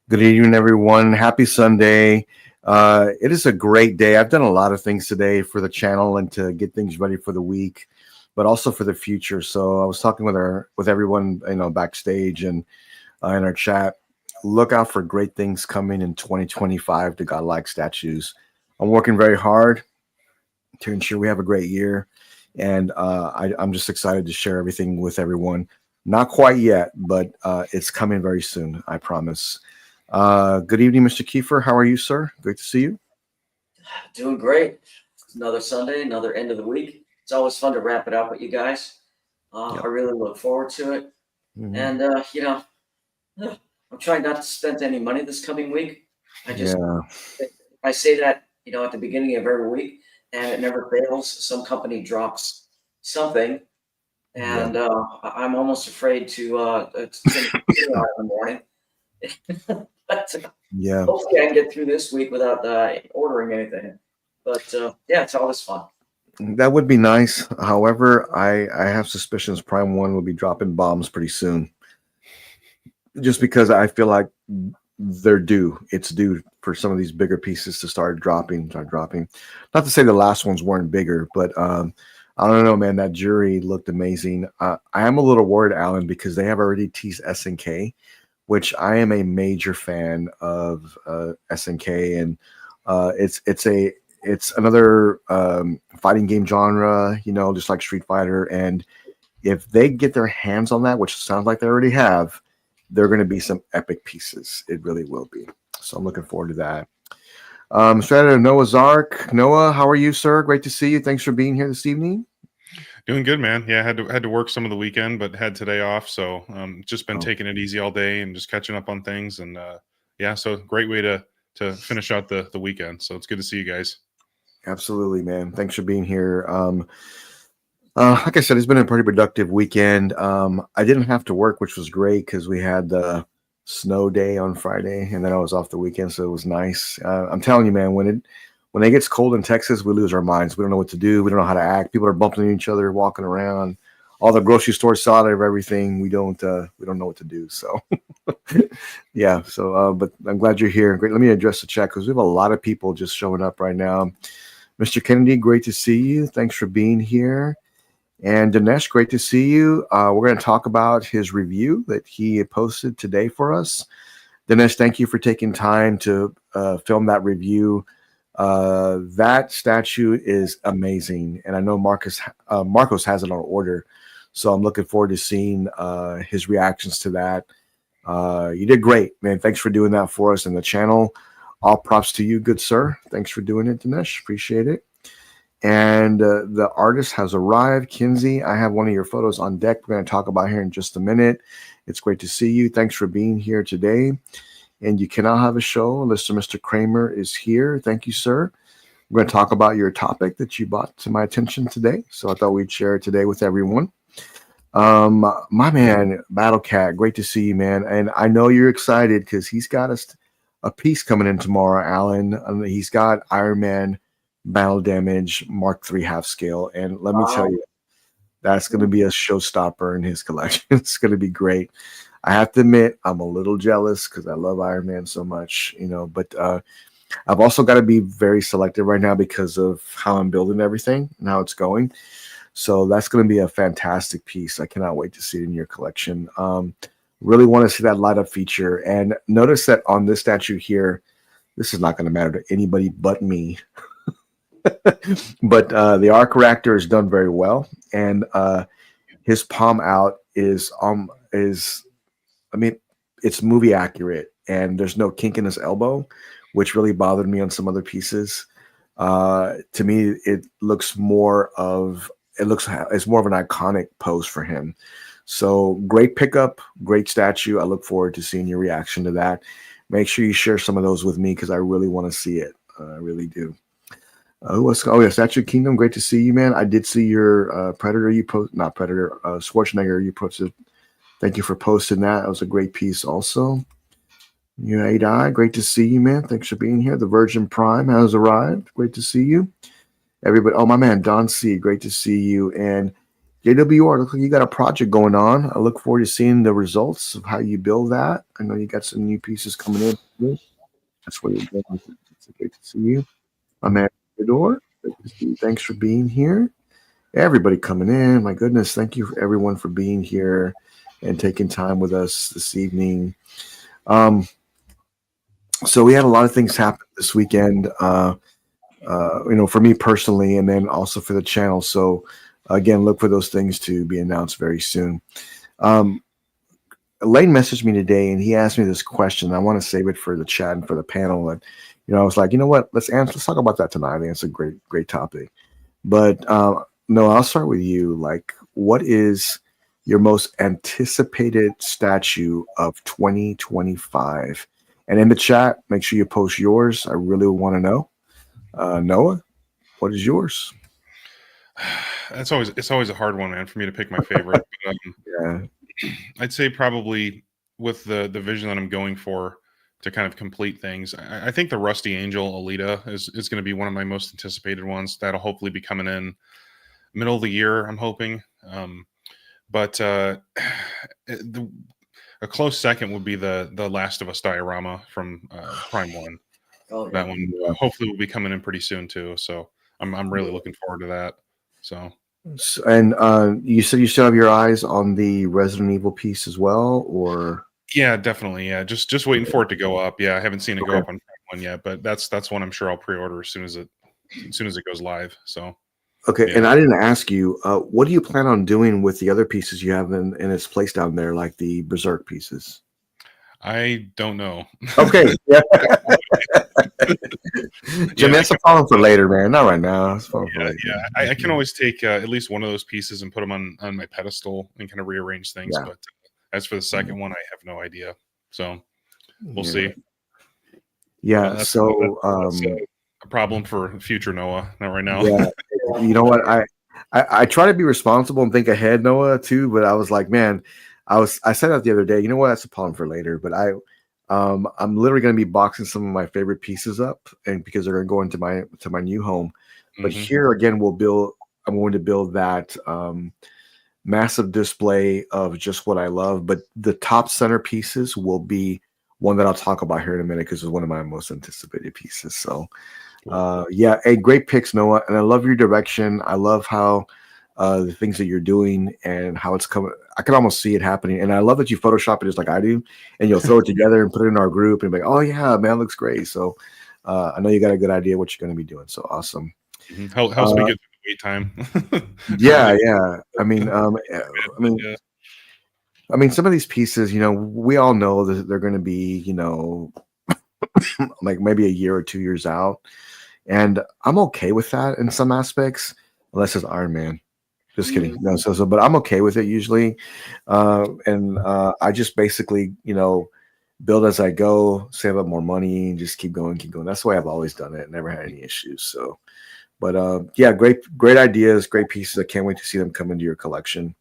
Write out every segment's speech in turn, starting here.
Good evening, everyone. Happy Sunday. It is a great day. I've done a lot of things today for the channel and to get things ready for the week, but also for the future. So I was talking with everyone, backstage and in our chat. Look out for great things coming in 2025 to Godlike statues. I'm working very hard to ensure we have a great year, and I'm just excited to share everything with everyone. Not quite yet, but it's coming very soon. I promise. Good evening, Mr. Kiefer. How are you, sir? Great to see you. Doing great. It's another Sunday, another end of the week. It's always fun to wrap it up with you guys. I Yep. really look forward to it. Hmm. And, I'm trying not to spend any money this coming week. I just, Yeah. I say that, at the beginning of every week, and it never fails. Some company drops something, Yeah. and I'm almost afraid to change the computer out in the morning. But Yeah. hopefully I can get through this week without ordering anything. But yeah, it's always fun. That would be nice. However, I have suspicions Prime One will be dropping bombs pretty soon, just because I feel like they're due. It's due for some of these bigger pieces to start dropping. Start dropping. Not to say the last ones weren't bigger, but I don't know, man. That jury looked amazing. I am a little worried, Alan, because they have already teased SNK, which I am a major fan of SNK, and it's another fighting game genre, just like Street Fighter. And if they get their hands on that, which sounds like they already have, they're going to be some epic pieces. It really will be. So I'm looking forward to that. Straight out of Noah's Ark. Noah, how are you, sir? Great to see you. Thanks for being here this evening. Doing good, man. Yeah, had to work some of the weekend, but had today off, so just been Oh, taking it easy all day and just catching up on things. And yeah, so great way to finish out the weekend. So it's good to see you guys. absolutely, man. Thanks for being here. Like I said, it's been a pretty productive weekend. I didn't have to work, which was great because we had the snow day on Friday, and then I was off the weekend, so it was nice. I'm telling you, man, when it gets cold in Texas, we lose our minds. We don't know what to do. We don't know how to act. People are bumping into each other, walking around. All the grocery stores saw out of everything. We don't know what to do. So yeah. So but I'm glad you're here. Great. Let me address the chat because we have a lot of people just showing up right now. Mr. Kennedy, great to see you. Thanks for being here. And Dinesh, great to see you. We're going to talk about his review that he posted today for us. Dinesh, thank you for taking time to film that review. That statue is amazing, and I know Marcos has it on order, so I'm looking forward to seeing his reactions to that. You did great, man. Thanks for doing that for us in the channel. All props to you, good sir. Thanks for doing it, Dinesh. Appreciate it. And the artist has arrived. Kinsey, I have one of your photos on deck. We're going to talk about here in just a minute. It's great to see you. Thanks for being here today. And you cannot have a show unless Mr. Kramer is here. Thank you, sir. We're going to talk about your topic that you brought to my attention today. So I thought we'd share it today with everyone. My man, Battle Cat, great to see you, man. And I know you're excited because he's got a piece coming in tomorrow, Alan. He's got Iron Man Battle Damage Mark III half scale. And let me tell Wow. you, that's going to be a showstopper in his collection. It's going to be great. I have to admit, I'm a little jealous because I love Iron Man so much, but I've also got to be very selective right now because of how I'm building everything and how it's going. So that's going to be a fantastic piece. I cannot wait to see it in your collection. Really want to see that light up feature. And notice that on this statue here, this is not going to matter to anybody but me. But the arc reactor is done very well, and his palm out is I mean, it's movie accurate, and there's no kink in his elbow, which really bothered me on some other pieces. To me, it's more of an iconic pose for him. So great pickup, great statue. I look forward to seeing your reaction to that. Make sure you share some of those with me because I really want to see it. I really do. Oh yeah, Statue Kingdom. Great to see you, man. I did see your Predator. You post not Predator. Schwarzenegger. You posted. Thank you for posting that. That was a great piece, also. UAI, great to see you, man. Thanks for being here. The Virgin Prime has arrived. Great to see you, everybody. Oh, my man, Don C. Great to see you. And JWR, looks like you got a project going on. I look forward to seeing the results of how you build that. I know you got some new pieces coming in. That's where you're going with it. It's great to see you. I'm at the door. Great to see you. Thanks for being here. Everybody coming in. My goodness, thank you everyone for being here and taking time with us this evening. So we had a lot of things happen this weekend. For me personally, and then also for the channel. So again, look for those things to be announced very soon. Lane messaged me today, and he asked me this question. I want to save it for the chat and for the panel. And I was like, you know what? Let's talk about that tonight. I think it's a great topic. But no, I'll start with you. Like, what is your most anticipated statue of 2025? And in the chat, make sure you post yours. I really want to know. Noah, what is yours? It's always a hard one, man, for me to pick my favorite. But, Yeah. I'd say probably with the vision that I'm going for to kind of complete things. I think the Rusty Angel Alita is going to be one of my most anticipated ones. That'll hopefully be coming in middle of the year, I'm hoping. But a close second would be the Last of Us diorama from Prime One. Oh, yeah. That one hopefully will be coming in pretty soon too. So I'm really looking forward to that. So. And you said you still have your eyes on the Resident Evil piece as well, or? Yeah, definitely. Yeah, just waiting for it to go up. Yeah, I haven't seen it go up on one yet, but that's one I'm sure I'll pre-order as soon as it goes live. So. Okay, Yeah. and I didn't ask you, what do you plan on doing with the other pieces you have in its place down there, like the Berserk pieces? I don't know. Okay. Yeah. Jim, that's a problem for later, man. Not right now. It's for later. I can always take at least one of those pieces and put them on my pedestal and kind of rearrange things. Yeah. But as for the second one, I have no idea. So we'll see. Yeah. That's a problem for future Noah. Not right now. Yeah. You know what? I try to be responsible and think ahead, Noah, too. But I was like, man, I said that the other day. You know what? That's a problem for later. But I'm literally going to be boxing some of my favorite pieces up, and because they're going to go into my new home. But here again, I'm going to build that massive display of just what I love. But the top center pieces will be one that I'll talk about here in a minute because it's one of my most anticipated pieces. So, great picks, Noah, and I love your direction. I love how the things that you're doing and how it's coming. I can almost see it happening, and I love that you Photoshop it just like I do, and you'll throw it together and put it in our group and be like, "Oh yeah, man, looks great." So I know you got a good idea what you're going to be doing. So awesome. Helps me get the wait time. Yeah. I mean, some of these pieces, we all know that they're going to be, like maybe a year or 2 years out, and I'm okay with that in some aspects, unless it's Iron Man. Just kidding. No, but I'm okay with it usually. And I just basically, build as I go, save up more money, and just keep going. That's the way I've always done it. Never had any issues. So, but great ideas, great pieces. I can't wait to see them come into your collection.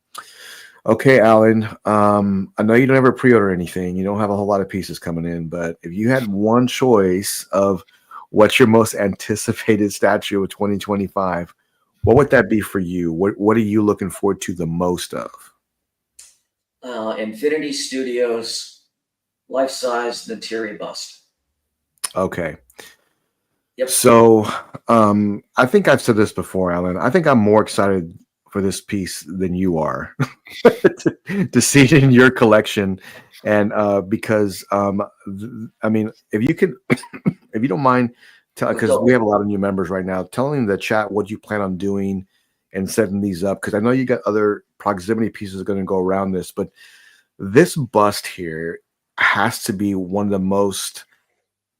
Okay, Alan. I know you don't ever pre-order anything. You don't have a whole lot of pieces coming in, but if you had one choice of what's your most anticipated statue of 2025, what would that be for you? What are you looking forward to the most of? Infinity Studios life-size Natiri bust. Okay. Yep. So I think I've said this before, Alan. I think I'm more excited for this piece than you are to see it in your collection. And because I mean, if you could, if you don't mind, because we have a lot of new members right now, telling the chat what you plan on doing and setting these up, because I know you got other proximity pieces going to go around this, but this bust here has to be one of the most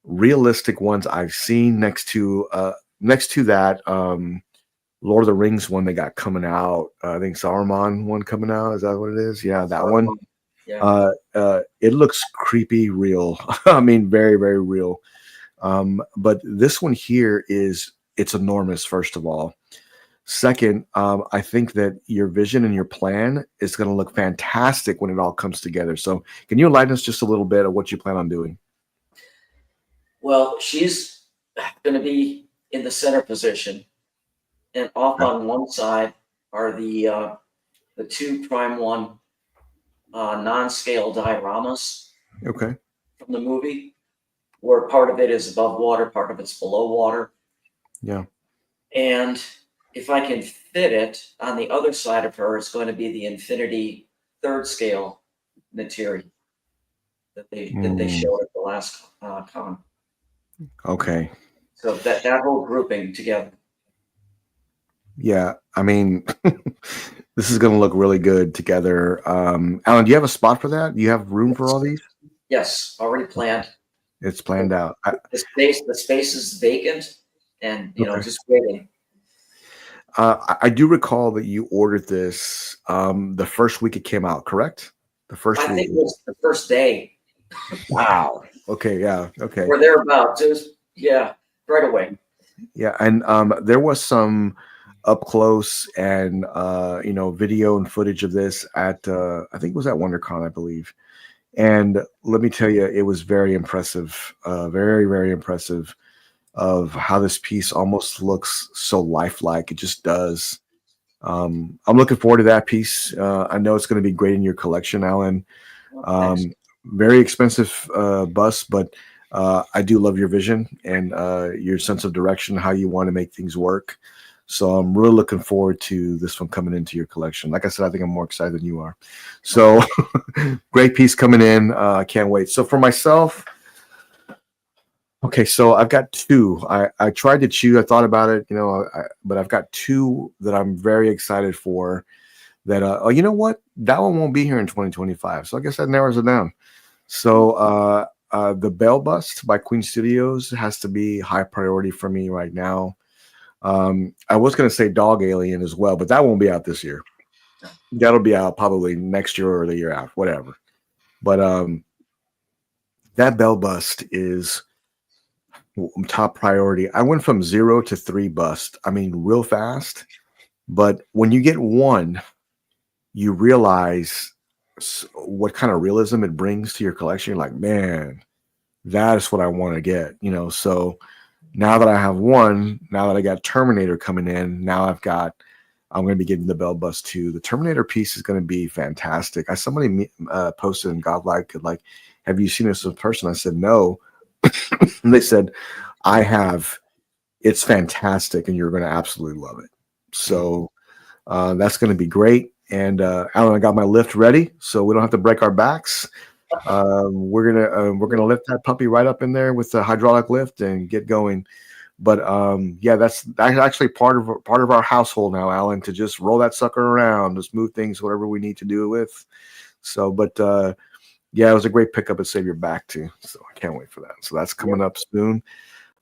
realistic ones I've seen next to that Lord of the Rings one they got coming out. I think Saruman one coming out. Is that what it is? Yeah, that one. Yeah. It looks creepy real. I mean, very, very real. But this one here it's enormous, first of all. Second, I think that your vision and your plan is going to look fantastic when it all comes together. So can you enlighten us just a little bit of what you plan on doing? Well, she's going to be in the center position, and off on one side are the the 2 Prime 1 non-scale dioramas Okay. from the movie, where part of it is above water, part of it's below water. Yeah. And if I can fit it on the other side of her, it's going to be the Infinity 3rd scale material that they showed at the last con. Okay. So that whole grouping together. Yeah. I mean, this is going to look really good together. Alan, do you have a spot for that? Do you have room for all these? Yes, already planned. It's planned out. The space is vacant, and Okay. just waiting. I do recall that you ordered this the first week it came out, correct? The first I week. think it was the first day. Wow. Okay. Yeah. Okay. Or thereabouts. It was, yeah, right away. Yeah, and there was some up close and video and footage of this at I think it was at WonderCon, I believe. And let me tell you, it was very impressive, very, very impressive of how this piece almost looks so lifelike. It just does. I'm looking forward to that piece. I know it's going to be great in your collection, Alan. Thanks. Very expensive bust, but I do love your vision and your sense of direction, how you want to make things work. So I'm really looking forward to this one coming into your collection. Like I said, I think I'm more excited than you are. So great piece coming in. I can't wait. So for myself, okay, so I've got 2. I tried to choose. I thought about it, but I've got 2 that I'm very excited for. That you know what? That one won't be here in 2025. So I guess that narrows it down. So the Bell Bust by Queen Studios has to be high priority for me right now. I was going to say Dog Alien as well, but that won't be out this year. That'll be out probably next year or the year after, whatever. But that Bell Bust is top priority. I went from 0 to 3 bust. I mean, real fast. But when you get 1, you realize what kind of realism it brings to your collection. You're like, man, that is what I want to get, So now that I have 1, now that I got Terminator coming in, I'm going to be getting the Bell Bust 2. The Terminator piece is going to be fantastic. Somebody posted in Godlike, like, have you seen this in person? I said, no. And they said, I have. It's fantastic, and you're going to absolutely love it. So that's going to be great. And Alan, I got my lift ready, so we don't have to break our backs. We're gonna lift that puppy right up in there with the hydraulic lift and get going. But yeah, that's actually part of our household now, Alan, to just roll that sucker around, just move things, whatever we need to do it with. So, but yeah, it was a great pickup at Save Your Back too. So I can't wait for that. So that's coming up soon.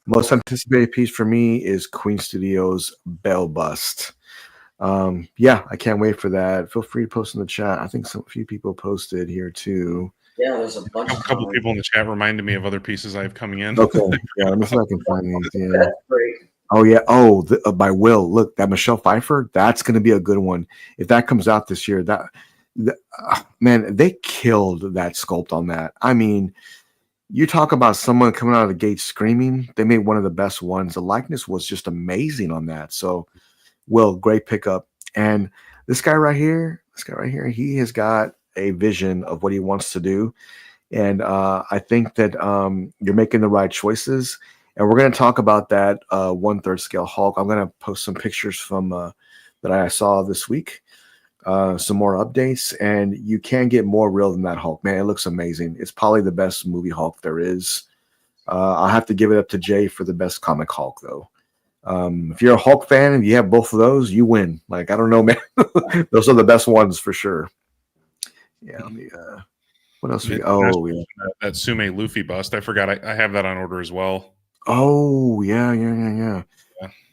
Most anticipated piece for me is Queen Studios' Bell Bust. Yeah, I can't wait for that. Feel free to post in the chat. I think a few people posted here too. Yeah, there's a bunch. A couple people in the chat reminded me of other pieces I have coming in. Okay, yeah, let me see if I can find these. Yeah. That's great. Oh yeah. Oh, by Will. Look, that Michelle Pfeiffer. That's going to be a good one if that comes out this year. Man, they killed that sculpt on that. I mean, you talk about someone coming out of the gate screaming. They made one of the best ones. The likeness was just amazing on that. So, Will, great pickup. And this guy right here, he has got a vision of what he wants to do. And I think that you're making the right choices. And we're going to talk about that 1/3 scale Hulk. I'm going to post some pictures from that I saw this week, some more updates. And you can't get more real than that Hulk, man. It looks amazing. It's probably the best movie Hulk there is. I'll have to give it up to Jay for the best comic Hulk, though. If you're a Hulk fan and you have both of those, you win. Like, I don't know, man. Those are the best ones for sure. Yeah. What else? That Sume Luffy bust. I forgot. I have that on order as well. Oh yeah.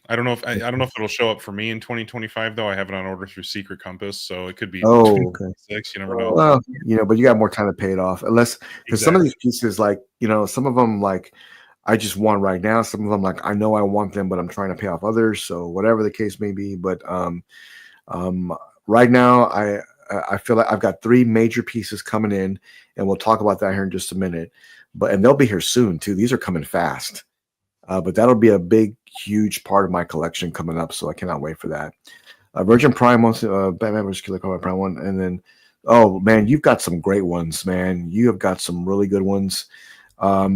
I don't know if it'll show up for me in 2025 though. I have it on order through Secret Compass, so it could be. Oh, 2026. You never know. Well, but you got more time to pay it off, unless because some of these pieces, like some of them, like I just want right now. Some of them, like I know I want them, but I'm trying to pay off others. So whatever the case may be, but right now I feel like I've got 3 major pieces coming in, and we'll talk about that here in just a minute. And they'll be here soon too. These are coming fast, but that'll be a big, huge part of my collection coming up. So I cannot wait for that. Virgin Prime wants Batman vs. Killer Croc Prime 1, and then oh man, you've got some great ones, man. You have got some really good ones. Man,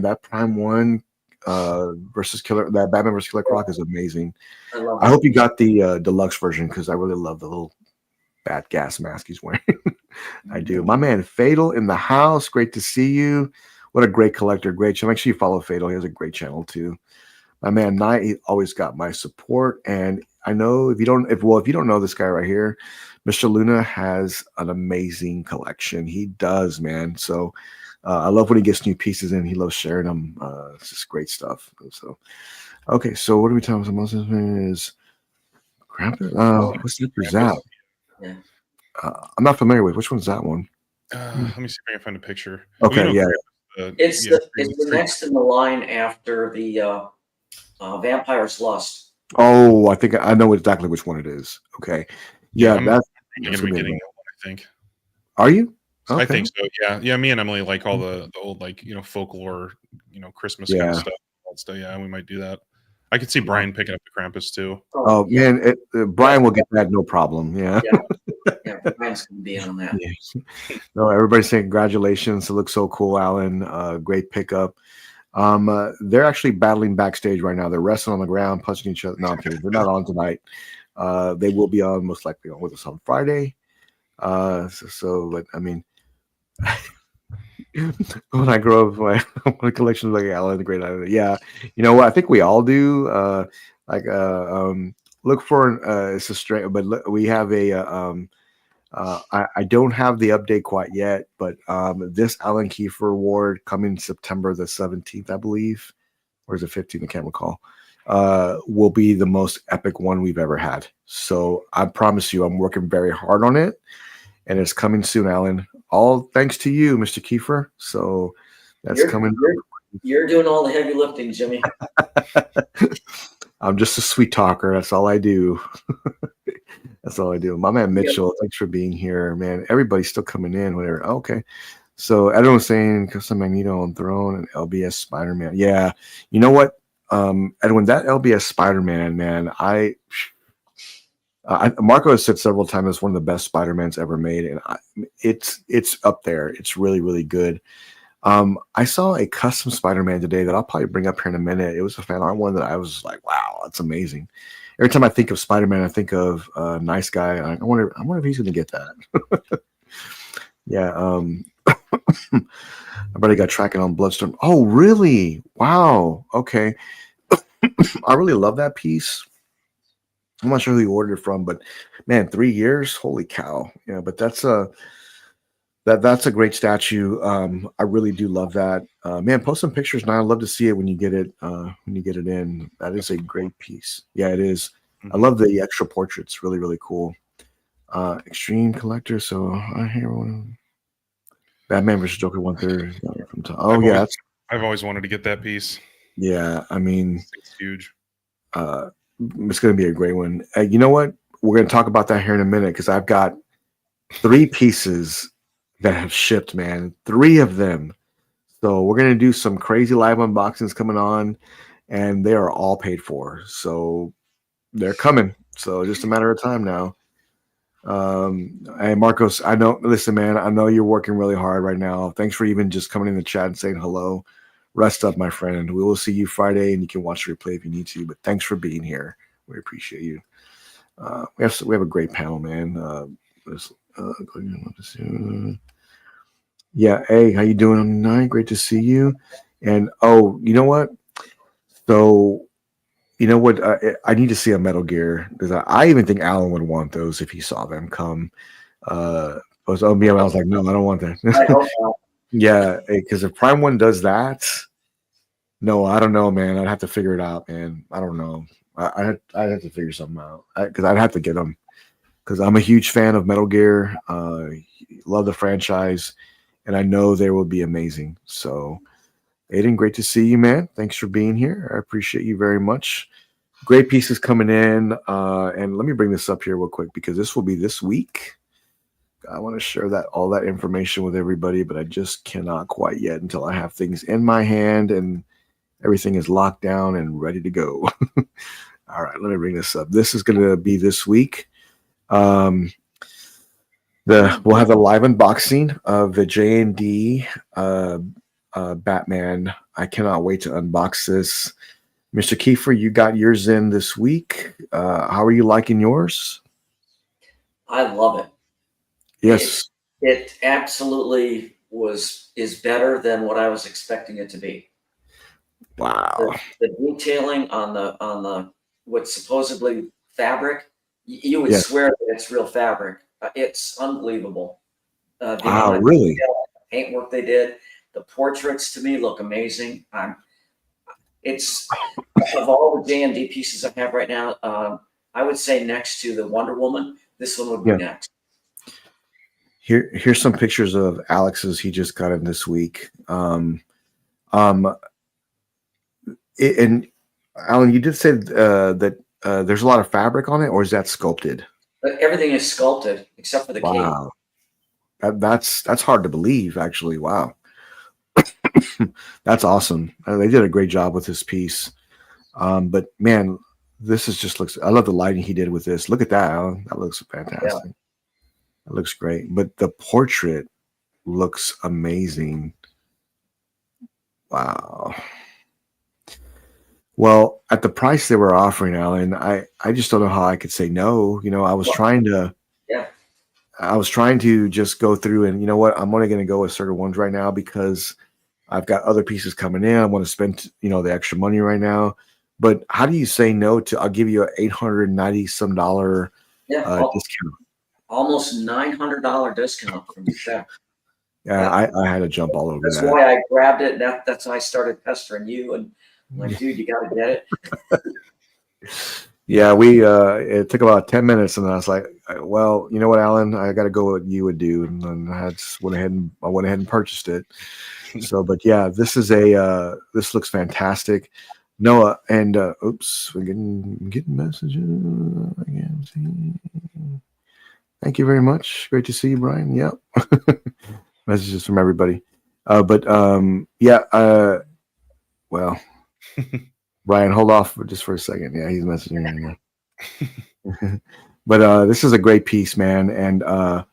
that Prime 1 that Batman vs. Killer Croc is amazing. I hope you got the deluxe version because I really love the little bat gas mask he's wearing. I do. My man Fatal in the house. Great to see you. What a great collector. Great channel. Make sure you follow Fatal. He has a great channel too. My man Knight, he always got my support. And I know if you don't know this guy right here, Mr. Luna has an amazing collection. He does, man. So I love when he gets new pieces in. He loves sharing them. It's just great stuff. So okay, so what are we talking about? Most of is Krampus. What's the Zap? Yeah. I'm not familiar with which one's that one. Let me see if I can find a picture. Okay, well, yeah. It's the next in the line after the Vampire's Lust. Oh, I think I know exactly which one it is. Okay, yeah, that's going to be getting that one, I think. Are you? Okay. I think so. Yeah. Me and Emily like all the old folklore, Christmas kind of stuff. So yeah, we might do that. I could see Brian picking up the Krampus too. Oh yeah. Man, Brian will get that no problem. Yeah. Yeah, Brian's gonna be on that. Yeah. No, everybody's saying congratulations. It looks so cool, Alan. Great pickup. They're actually battling backstage right now. They're wrestling on the ground, punching each other. No, I'm kidding. They're not on tonight. They will be on most likely on with us on Friday. But I mean, when I grow up, my collection is like Alan the Great Island. Yeah, you know what? I think we all do. Look for it's a straight, but we have a. I don't have the update quite yet, but this Alan Kiefer award coming September the 17th, I believe, or is it 15th? I can't recall. Will be the most epic one we've ever had. So I promise you, I'm working very hard on it, and it's coming soon, Alan. All thanks to you, Mr. Kiefer. So that's coming. You're doing all the heavy lifting, Jimmy. I'm just a sweet talker. That's all I do. That's all I do. My man Mitchell, thanks for being here, man. Everybody's still coming in. Whatever. Okay. So everyone's saying Custom Magneto on Throne and LBS Spider-Man. Yeah. You know what, Edwin, that LBS Spider-Man, man, Marco has said several times it's one of the best Spider-Mans ever made, and it's up there. It's really, really good. I saw a custom Spider-Man today that I'll probably bring up here in a minute. It was a fan art one that I was like, wow, that's amazing. Every time I think of Spider-Man, I think of Nice Guy. I wonder if he's going to get that. Yeah. I already got tracking on Bloodstorm. Oh, really? Wow. Okay. I really love that piece. I'm not sure who you ordered it from, but man, 3 years. Holy cow. Yeah, but that's a great statue. I really do love that. Man, post some pictures now. I'd love to see it when you get it in. That is a great piece. Yeah, it is. I love the extra portraits. Really, really cool. Extreme collector. So I hear one. Batman vs. Joker 1/3. Oh yeah, I've always wanted to get that piece. Yeah, I mean, it's huge. It's going to be a great one. You know what? We're going to talk about that here in a minute because I've got 3 pieces that have shipped, man. 3 of them. So we're going to do some crazy live unboxings coming on, and they are all paid for. So they're coming. So just a matter of time now. Hey, Marcos, listen, man, I know you're working really hard right now. Thanks for even just coming in the chat and saying hello. Rest up, my friend. We will see you Friday, and you can watch the replay if you need to. But thanks for being here. We appreciate you. We have a great panel, man. Yeah, hey, how you doing tonight? Great to see you. And you know what? So, you know what? I need to see a Metal Gear because I even think Alan would want those if he saw them come. I was like, no, I don't want that. I hope not. Yeah, because if Prime 1 does that, no, I don't know, man. I'd have to figure it out, man. I don't know. I'd have to figure something out because I'd have to get them because I'm a huge fan of Metal Gear. Love the franchise, and I know they will be amazing. So, Aiden, great to see you, man. Thanks for being here. I appreciate you very much. Great pieces coming in. And let me bring this up here real quick because this will be this week. I want to share all that information with everybody, but I just cannot quite yet until I have things in my hand and everything is locked down and ready to go. All right, let me bring this up. This is going to be this week. We'll have a live unboxing of the JND Batman. I cannot wait to unbox this. Mr. Kiefer, you got yours in this week. How are you liking yours? I love it. Yes. It absolutely is better than what I was expecting it to be. Wow. The detailing on the what's supposedly fabric, you would Yes. swear that it's real fabric. It's unbelievable. The Wow, amount of really? paintwork they did. The portraits to me look amazing. It's of all the JND pieces I have right now, I would say next to the Wonder Woman, this one would be Yeah. next. Here's some pictures of Alex's he just got in this week. And Alan, you did say that there's a lot of fabric on it, or is that sculpted? But everything is sculpted except for the cape. Wow. That's hard to believe, actually. Wow. That's awesome. They did a great job with this piece. But man, this is just looks. I love the lighting he did with this. Look at that, Alan. That looks fantastic. Yeah. That looks great. But the portrait looks amazing. Wow. Well, at the price they were offering, Alan, I just don't know how I could say no. You know, I was trying to. Yeah. I was trying to just go through and you know what? I'm only going to go with certain ones right now because I've got other pieces coming in. I want to spend, the extra money right now. But how do you say no to? I'll give you an $890 some discount. Almost $900 discount from the check. Yeah, I had to jump all over That's that. why I grabbed it. That's why I started pestering you. And I'm like, dude, you got to get it. Yeah, it took about 10 minutes, and I was like, well, you know what, Alan, I got to go what you would do, and then I went ahead and purchased it. So, but yeah, this looks fantastic. Noah, and oops, we're getting messages again. Thank you very much. Great to see you, Brian. Yep. Messages from everybody. Well, Brian, hold off just for a second. Yeah, he's messaging right now. But this is a great piece, man, and I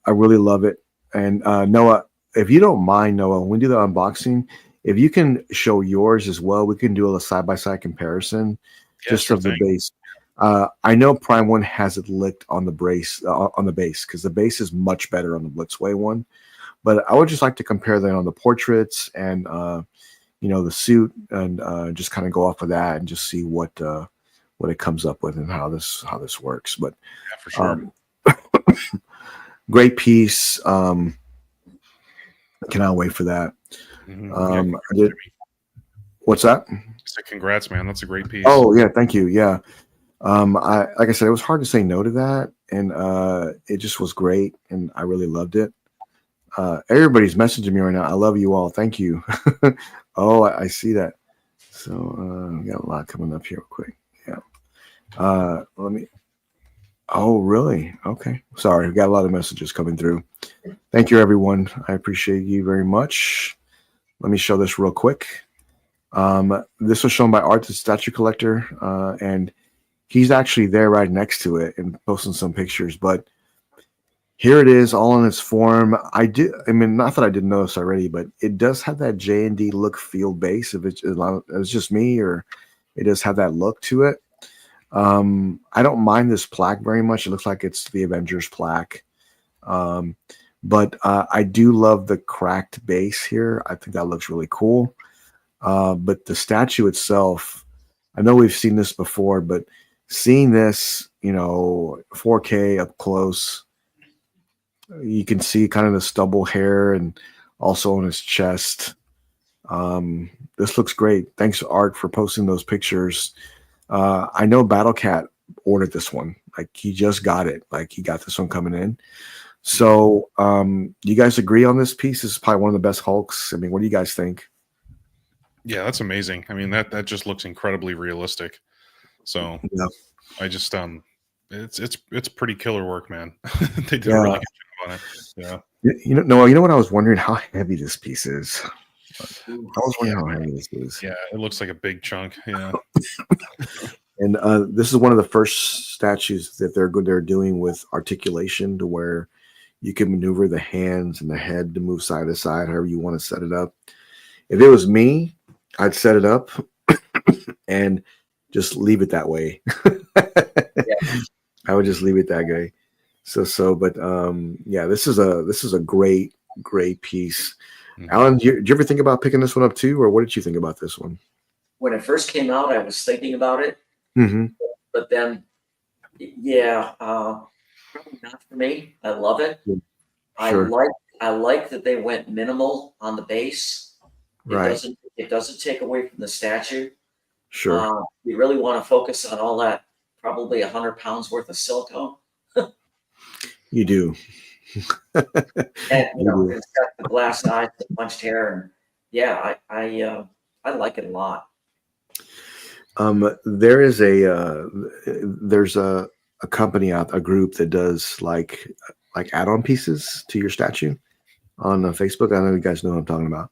really love it. And Noah, if you don't mind, Noah, when we do the unboxing, if you can show yours as well, we can do a side-by-side comparison just of the base. I know Prime One has it licked on the base because the base is much better on the Blitzway one. But I would just like to compare them on the portraits and the suit and just kind of go off of that and just see what it comes up with and how this works. But yeah, for sure. Great piece. I cannot wait for that. Mm-hmm. What's that? So congrats, man. That's a great piece. Oh yeah, thank you. Yeah. Like I said, it was hard to say no to that, and it just was great, and I really loved it. Everybody's messaging me right now. I love you all. Thank you. Oh, I see that. So we got a lot coming up here real quick. Yeah. Let me. Oh, really? Okay. Sorry, we got a lot of messages coming through. Thank you, everyone. I appreciate you very much. Let me show this real quick. This was shown by Art, the statue collector, and he's actually there right next to it and posting some pictures. But here it is, all in its form. Not that I didn't notice already, but it does have that JND look feel base. If it's just me, or it does have that look to it. I don't mind this plaque very much. It looks like it's the Avengers plaque. But I do love the cracked base here. I think that looks really cool. But the statue itself, I know we've seen this before, but seeing this, 4K up close, you can see kind of the stubble hair and also on his chest. This looks great. Thanks, Art, for posting those pictures. I know BattleCat ordered this one. Like, he just got it. Like, he got this one coming in. So, you guys agree on this piece? This is probably one of the best Hulks. I mean, what do you guys think? Yeah, that's amazing. I mean, that just looks incredibly realistic. So, yeah. I just it's pretty killer work, man. They did a really good job on it. Yeah. Noah, you know what I was wondering? How heavy this piece is. I was wondering how heavy this is. Yeah, it looks like a big chunk. Yeah. And this is one of the first statues that they're doing with articulation, to where you can maneuver the hands and the head to move side to side, however you want to set it up. If it was me, I'd set it up and just leave it that way. I would just leave it that way. But yeah, this is a great piece. Alan, did you ever think about picking this one up too, or what did you think about this one? When it first came out, I was thinking about it, Mm-hmm. but then, yeah, probably not for me. I love it. Sure. I like that they went minimal on the base. Right. It doesn't take away from the statue. Sure. You really want to focus on all that, probably 100 pounds worth of silicone. You do. And it's got the glass eyes, the punched hair, and yeah, I like it a lot. There's a company out, a group that does like add-on pieces to your statue on Facebook. I know you guys know what I'm talking about,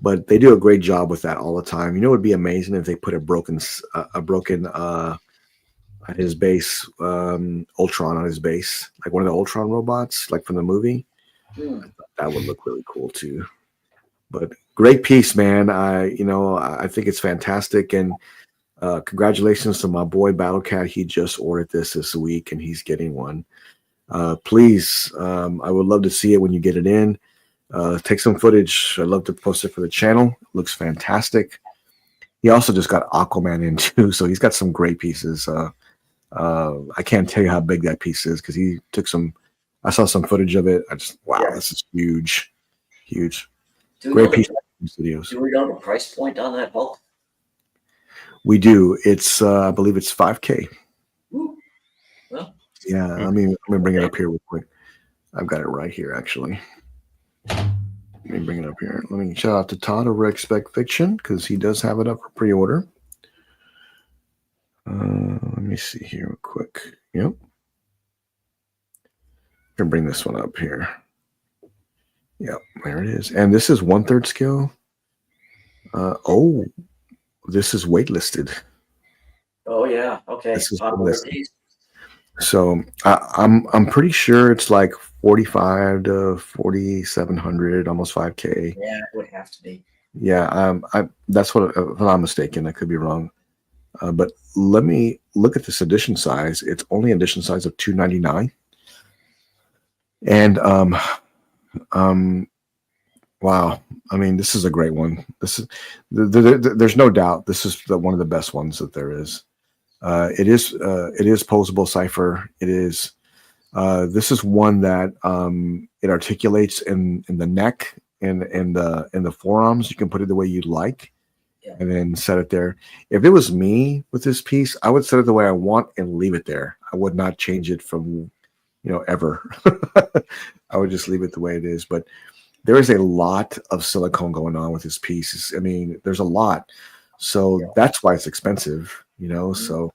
but they do a great job with that all the time. You know, it would be amazing if they put a broken at his base, Ultron on his base, like one of the Ultron robots, like from the movie. That would look really cool too. But great piece, man. I think it's fantastic, and congratulations to my boy Battlecat. He just ordered this week, and he's getting one. Please, I would love to see it when you get it in. Take some footage. I'd love to post it for the channel. It looks fantastic. He also just got Aquaman in too, so he's got some great pieces. I can't tell you how big that piece is because he took some. I saw some footage of it. This is huge. Great piece of studios. Do we know the price point on that Hulk? We do. It's I believe it's $5,000. Well, yeah. Let me bring it up here real quick. I've got it right here actually. Let me bring it up here. Let me shout out to Todd over Expect Fiction because he does have it up for pre-order. Let me see here real quick. Yep. I can bring this one up here. Yep, there it is. And this is 1/3 scale. This is waitlisted. Oh yeah, okay. This is waitlisted. So I'm pretty sure it's like 45 to 4,700, almost $5,000. Yeah, it would have to be. Yeah, that's what, if I'm mistaken, I could be wrong. But let me look at this edition size. It's only edition size of 299. And wow. I mean, this is a great one. This is there's no doubt this is one of the best ones that there is. It is posable cipher. It is. This is one that it articulates in the neck and in the forearms. You can put it the way you'd like. And then set it there. If it was me with this piece, I would set it the way I want and leave it there. I would not change it from, ever. I would just leave it the way it is. But there is a lot of silicone going on with this piece. I mean, there's a lot. So that's why it's expensive, So,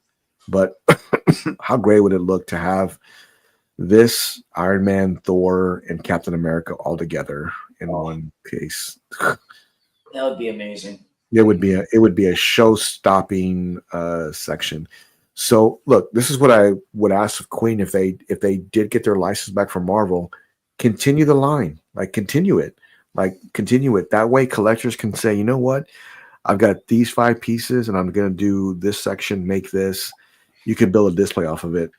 but how great would it look to have this Iron Man, Thor, and Captain America all together in one case? That would be amazing. It would be a show-stopping section. So look, this is what I would ask of Queen if they did get their license back from Marvel, continue the line, continue it. That way collectors can say, you know what, I've got these 5 pieces and I'm going to do this section, make this. You can build a display off of it.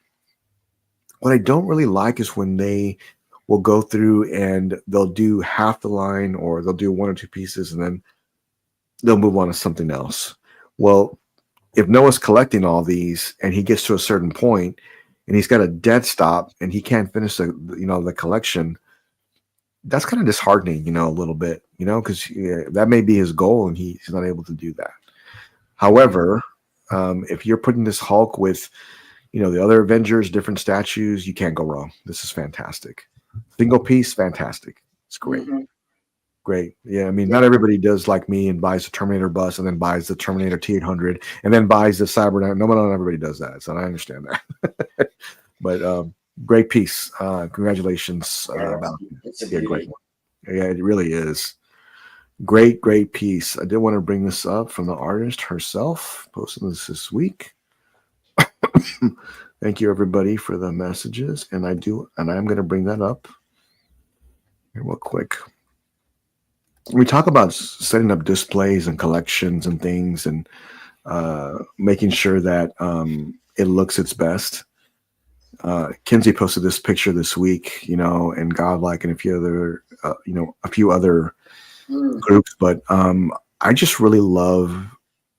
What I don't really like is when they will go through and they'll do half the line, or they'll do 1 or 2 pieces and then they'll move on to something else. Well, if Noah's collecting all these and he gets to a certain point and he's got a dead stop and he can't finish the collection, that's kind of disheartening, a little bit, because that may be his goal and he's not able to do that. However, if you're putting this Hulk with, the other Avengers, different statues, you can't go wrong. This is fantastic. Single piece, fantastic. It's great. Mm-hmm. Great. Yeah. I mean, not everybody does like me and buys the Terminator bus and then buys the Terminator T800 and then buys the Cyberdyne. No, not everybody does that. So I understand that. But great piece. Congratulations. It's a great one. Yeah, it really is. Great piece. I did want to bring this up from the artist herself, posting this week. Thank you everybody for the messages, and I'm going to bring that up here real quick. We talk about setting up displays and collections and things, and making sure that it looks its best. Kinsey posted this picture this week, and Godlike and a few other groups, but I just really love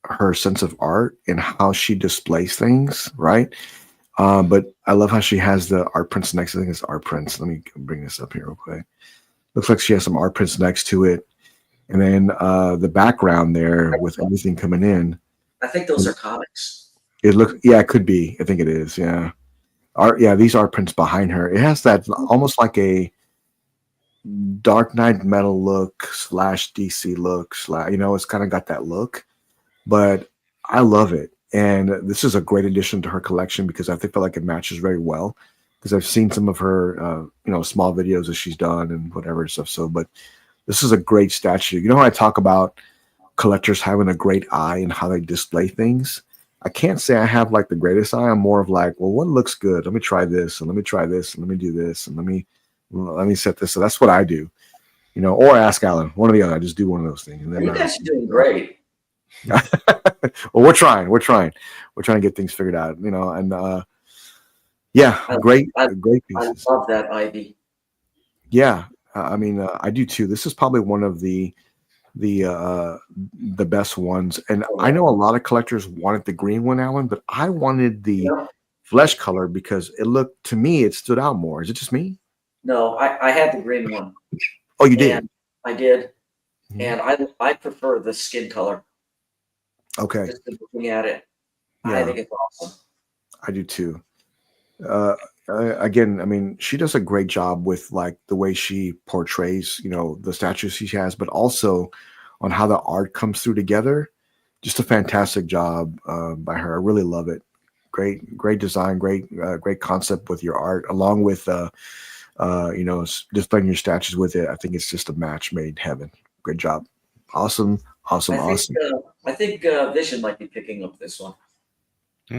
her sense of art and how she displays things, right? But I love how she has the art prints next. I think it's art prints. Let me bring this up here real quick. Looks like she has some art prints next to it, and then the background there with everything coming in. I think those are comics. It could be. I think it is. Yeah. These art prints behind her. It has that almost like a Dark Knight Metal look / DC look / it's kind of got that look, but I love it. And this is a great addition to her collection because I feel like it matches very well, because I've seen some of her, small videos that she's done and whatever stuff. So, but this is a great statue. When I talk about collectors having a great eye and how they display things, I can't say I have like the greatest eye. I'm more of like, well, what looks good? Let me try this, and let me try this, and let me do this, and let me set this. So that's what I do, or ask Alan, one or the other. I just do one of those things. And then, you guys are doing great. Well, we're trying to get things figured out, and great pieces. I love that ivy. Yeah. I do too. This is probably one of the best ones, and I know a lot of collectors wanted the green one, Alan, but I wanted the flesh color because to me it stood out more. Is it just me? No, I had the green one. Oh, you did? I did, and I prefer the skin color. Okay. Just looking at it, yeah. I think it's awesome. I do too. Again, she does a great job with like the way she portrays, the statues she has, but also on how the art comes through together. Just a fantastic job by her. I really love it. Great design, great concept with your art, along with displaying your statues with it. I think it's just a match made in heaven. Great job. Awesome. I think Vision might be picking up this one.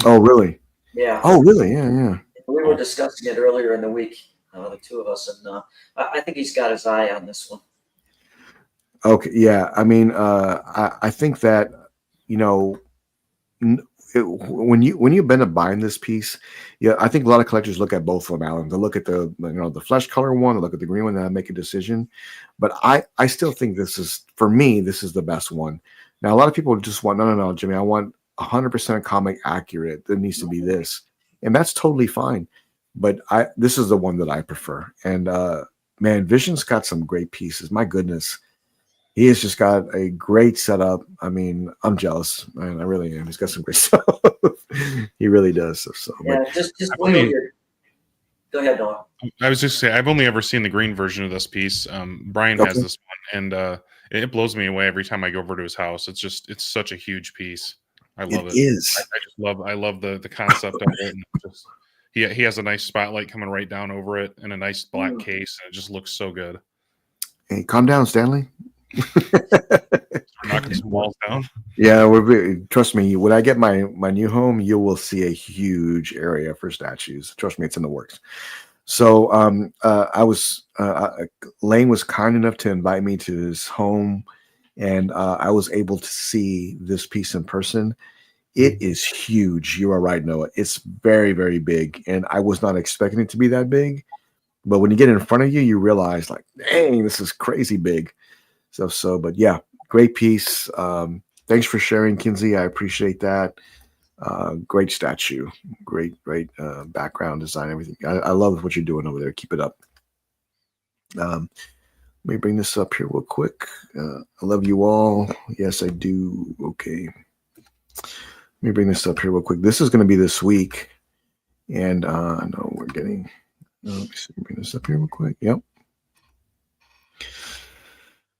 Oh, really? Yeah. Oh, really? Yeah. We were discussing it earlier in the week, the two of us, and I think he's got his eye on this one. Okay. Yeah. I think that, when you've been buying this piece, I think a lot of collectors look at both of them, Alan. They look at the flesh color one, they look at the green one, and make a decision. But I still think this is the best one. Now, a lot of people just want, no, Jimmy, I want 100% comic accurate. There needs to be this, and that's totally fine. But this is the one that I prefer. And man, Vision's got some great pieces. My goodness. He has just got a great setup. I'm jealous, man. I really am. He's got some great stuff. He really does. Just wait. Go ahead, Noah. I was just saying, I've only ever seen the green version of this piece. Brian has this one, and it blows me away every time I go over to his house. It's such a huge piece. I love it. It is. I love the concept of it. And he has a nice spotlight coming right down over it, and a nice black case, and it just looks so good. Hey, calm down, Stanley. Knocking some walls down. Yeah, trust me. When I get my new home, you will see a huge area for statues. Trust me, it's in the works. So, Lane was kind enough to invite me to his home, and I was able to see this piece in person. It is huge. You are right, Noah. It's very, very big, and I was not expecting it to be that big. But when you get in front of you, you realize, like, dang, this is crazy big. But yeah, great piece. Thanks for sharing, Kinsey. I appreciate that. Great statue, great background design, everything. I love what you're doing over there. Keep it up. Let me bring this up here real quick. I love you all. Yes, I do. Okay. Let me bring this up here real quick. This is going to be this week. And no, we're getting, let me see, bring this up here real quick. Yep.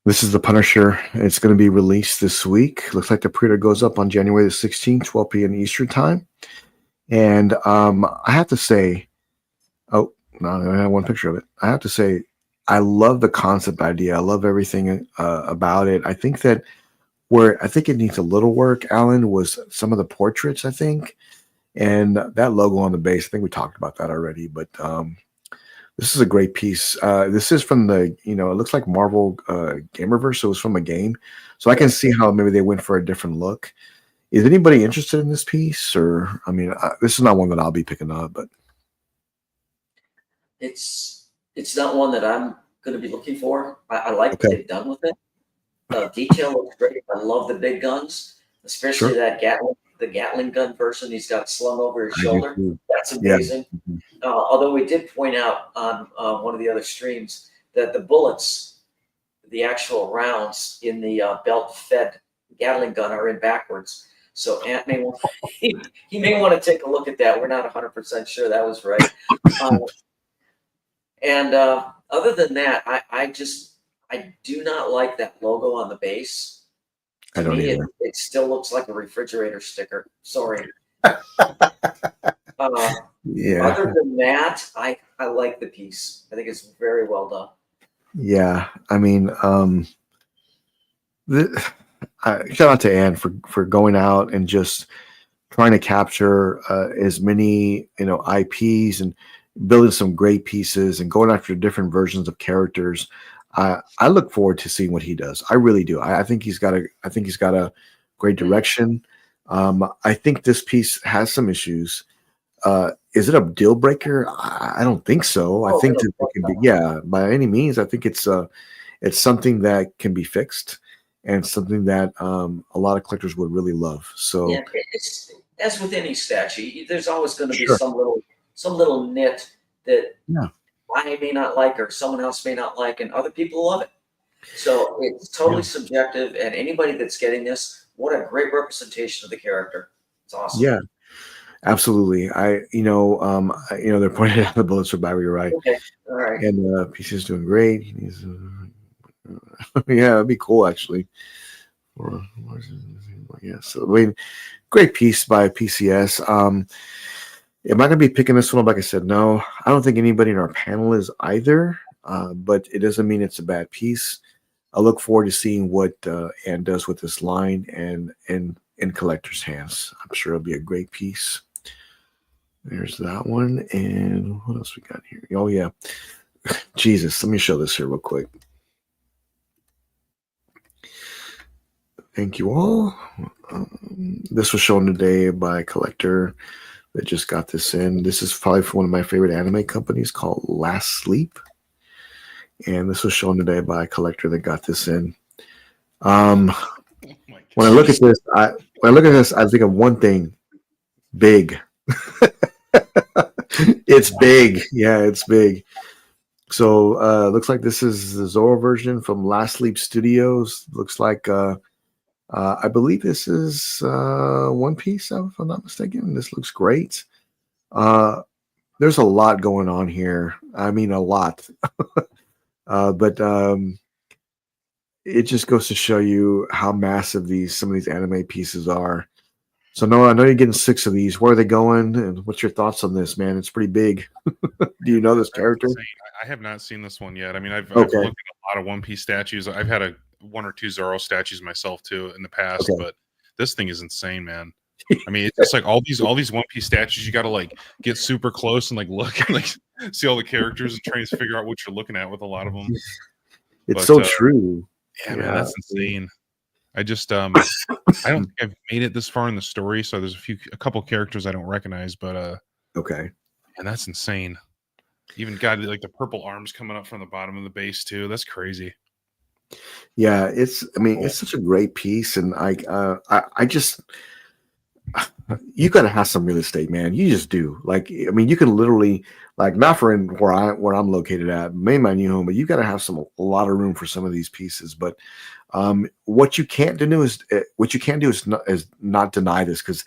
This is the Punisher. It's going to be released this week. Looks like the pre-order goes up on January the 16th, 12 p.m. Eastern time. And I have to say, oh, no, I have one picture of it. I have to say, I love the concept idea. I love everything about it. I think that where I think it needs a little work, Alan, was some of the portraits, I think. And that logo on the base, I think we talked about that already, but this is a great piece. This is from the, it looks like Marvel Gamerverse, so it was from a game. So I can see how maybe they went for a different look. Is anybody interested in this piece? Or, I mean, this is not one that I'll be picking up, but It's not one that I'm going to be looking for. I like what okay, they've done with it. The detail looks great. I love the big guns, especially sure. the Gatling gun version. He's got slung over his I do shoulder. too. That's Yeah. amazing. Although we did point out on one of the other streams that the bullets, the actual rounds in the belt-fed Gatling gun are in backwards. So Ant may want he may want to take a look at that. We're not 100% sure that was right. And other than that, I do not like that logo on the base. I To don't me, either. it still looks like a refrigerator sticker. Sorry. Yeah. Other than that, I like the piece. I think it's very well done. Yeah. I mean, shout out to Anne for going out and just trying to capture as many IPs and building some great pieces and going after different versions of characters. I look forward to seeing what he does. I really do. I think he's got a great direction. I think this piece has some issues. Is it a deal breaker? I don't think so. I Oh, think no, that it can be, yeah, by any means. I think it's something that can be fixed and something that a lot of collectors would really love. So yeah, it's as with any statue. There's always going to be sure, some little nit that yeah, I may not like or someone else may not like, and other people love it. So it's yeah, totally subjective, and anybody that's getting this, what a great representation of the character. It's awesome. yeah, absolutely. They're pointing out the bullets for battery, right? Okay, all right. And PC is doing great. He needs, yeah, it'd be cool actually. Yeah, so I mean, great piece by PCS. Am I going to be picking this one up? Like I said, no. I don't think anybody in our panel is either. But it doesn't mean it's a bad piece. I look forward to seeing what Ann does with this line and in collectors' hands. I'm sure it'll be a great piece. There's that one. And what else we got here? Oh, yeah. Jesus, let me show this here real quick. Thank you all. This was shown today by a collector that just got this in. This is probably from one of my favorite anime companies called Last Sleep. And this was shown today by a collector that got this in. When I look at this, I think of one thing: big. It's big. Yeah, it's big. So looks like this is the Zoro version from Last Sleep Studios. Looks like I believe this is One Piece, if I'm not mistaken. This looks great. There's a lot going on here. I mean, a lot. But it just goes to show you how massive some of these anime pieces are. So Noah, I know you're getting 6 of these. Where are they going? And what's your thoughts on this, man? It's pretty big. Do you know this character? I have not seen this one yet. I mean, I've Okay. looked at a lot of One Piece statues. I've had one or two Zoro statues myself too in the past, Okay. but this thing is insane, man. I mean, it's just like all these One Piece statues. You got to like get super close and like look and like see all the characters and try to figure out what you're looking at with a lot of them. It's so true. Yeah, man, that's insane. I just I don't think I've made it this far in the story, so there's a couple characters I don't recognize, but okay. And that's insane. Even got like the purple arms coming up from the bottom of the base too. That's crazy. Yeah, it's such a great piece, and I just you gotta have some real estate, man. You just do. Like, I mean, you can literally, like, not for where I'm located at, maybe my new home, but you gotta have a lot of room for some of these pieces. But what you can't do is not deny this, because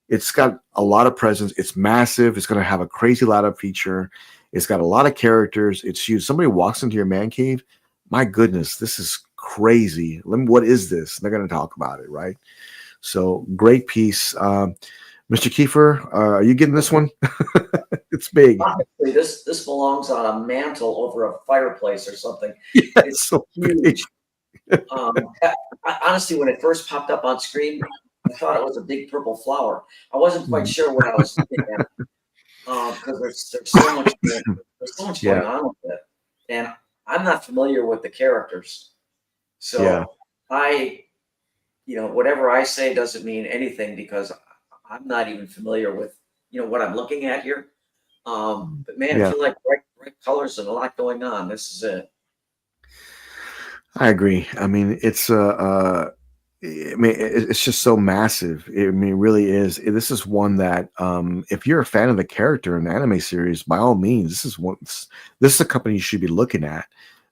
it's got a lot of presence. It's massive. It's going to have a crazy lineup feature. It's got a lot of characters. It's huge. Somebody walks into your man cave, my goodness, this is crazy. What is this? They're going to talk about it, right? So great piece. Mr. Kiefer, are you getting this one? It's big. honestly, this belongs on a mantle over a fireplace or something. Yeah, It's it's so big. huge. Honestly, when it first popped up on screen, I thought it was a big purple flower. I wasn't quite sure what I was looking at because there's so much going Yeah, on with it, and I'm not familiar with the characters, yeah. so I whatever I say doesn't mean anything because I'm not even familiar with what I'm looking at here. But man, if Yeah, you like bright colors and a lot going on, this is it. I agree. I mean, I mean, it's just so massive. I mean, it really is. This is one that, if you're a fan of the character in the anime series, by all means, this is a company you should be looking at.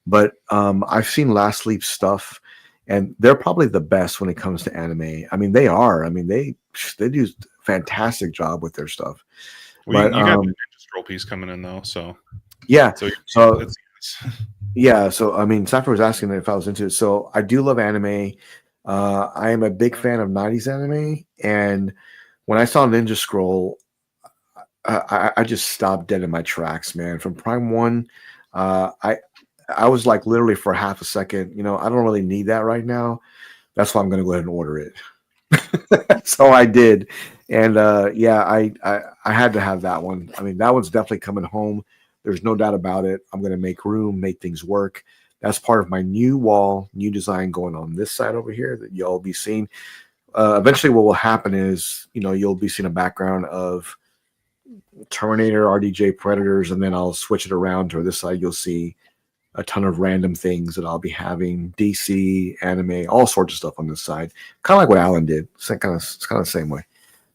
But I've seen Last Leap stuff, and they're probably the best when it comes to anime. I mean, they are. I mean, they do a fantastic job with their stuff. Well, But you got the Ninja Scroll piece coming in though, so yeah, so so it's yeah, so I mean, Cypher was asking if I was into it. So I do love anime. I am a big fan of 90s anime. And when I saw Ninja Scroll, I just stopped dead in my tracks, man. From Prime One, uh, I I was like literally for half a second, I don't really need that right now. That's why I'm gonna go ahead and order it. So I did. And yeah, I had to have that one. I mean, that one's definitely coming home. There's no doubt about it. I'm gonna make room, make things work. That's part of my new wall, new design going on this side over here that you'll be seeing. Eventually, what will happen is, you'll be seeing a background of Terminator, RDJ Predators, and then I'll switch it around to this side. You'll see a ton of random things that I'll be having: DC, anime, all sorts of stuff on this side. Kind of like what Alan did. It's kind of the same way.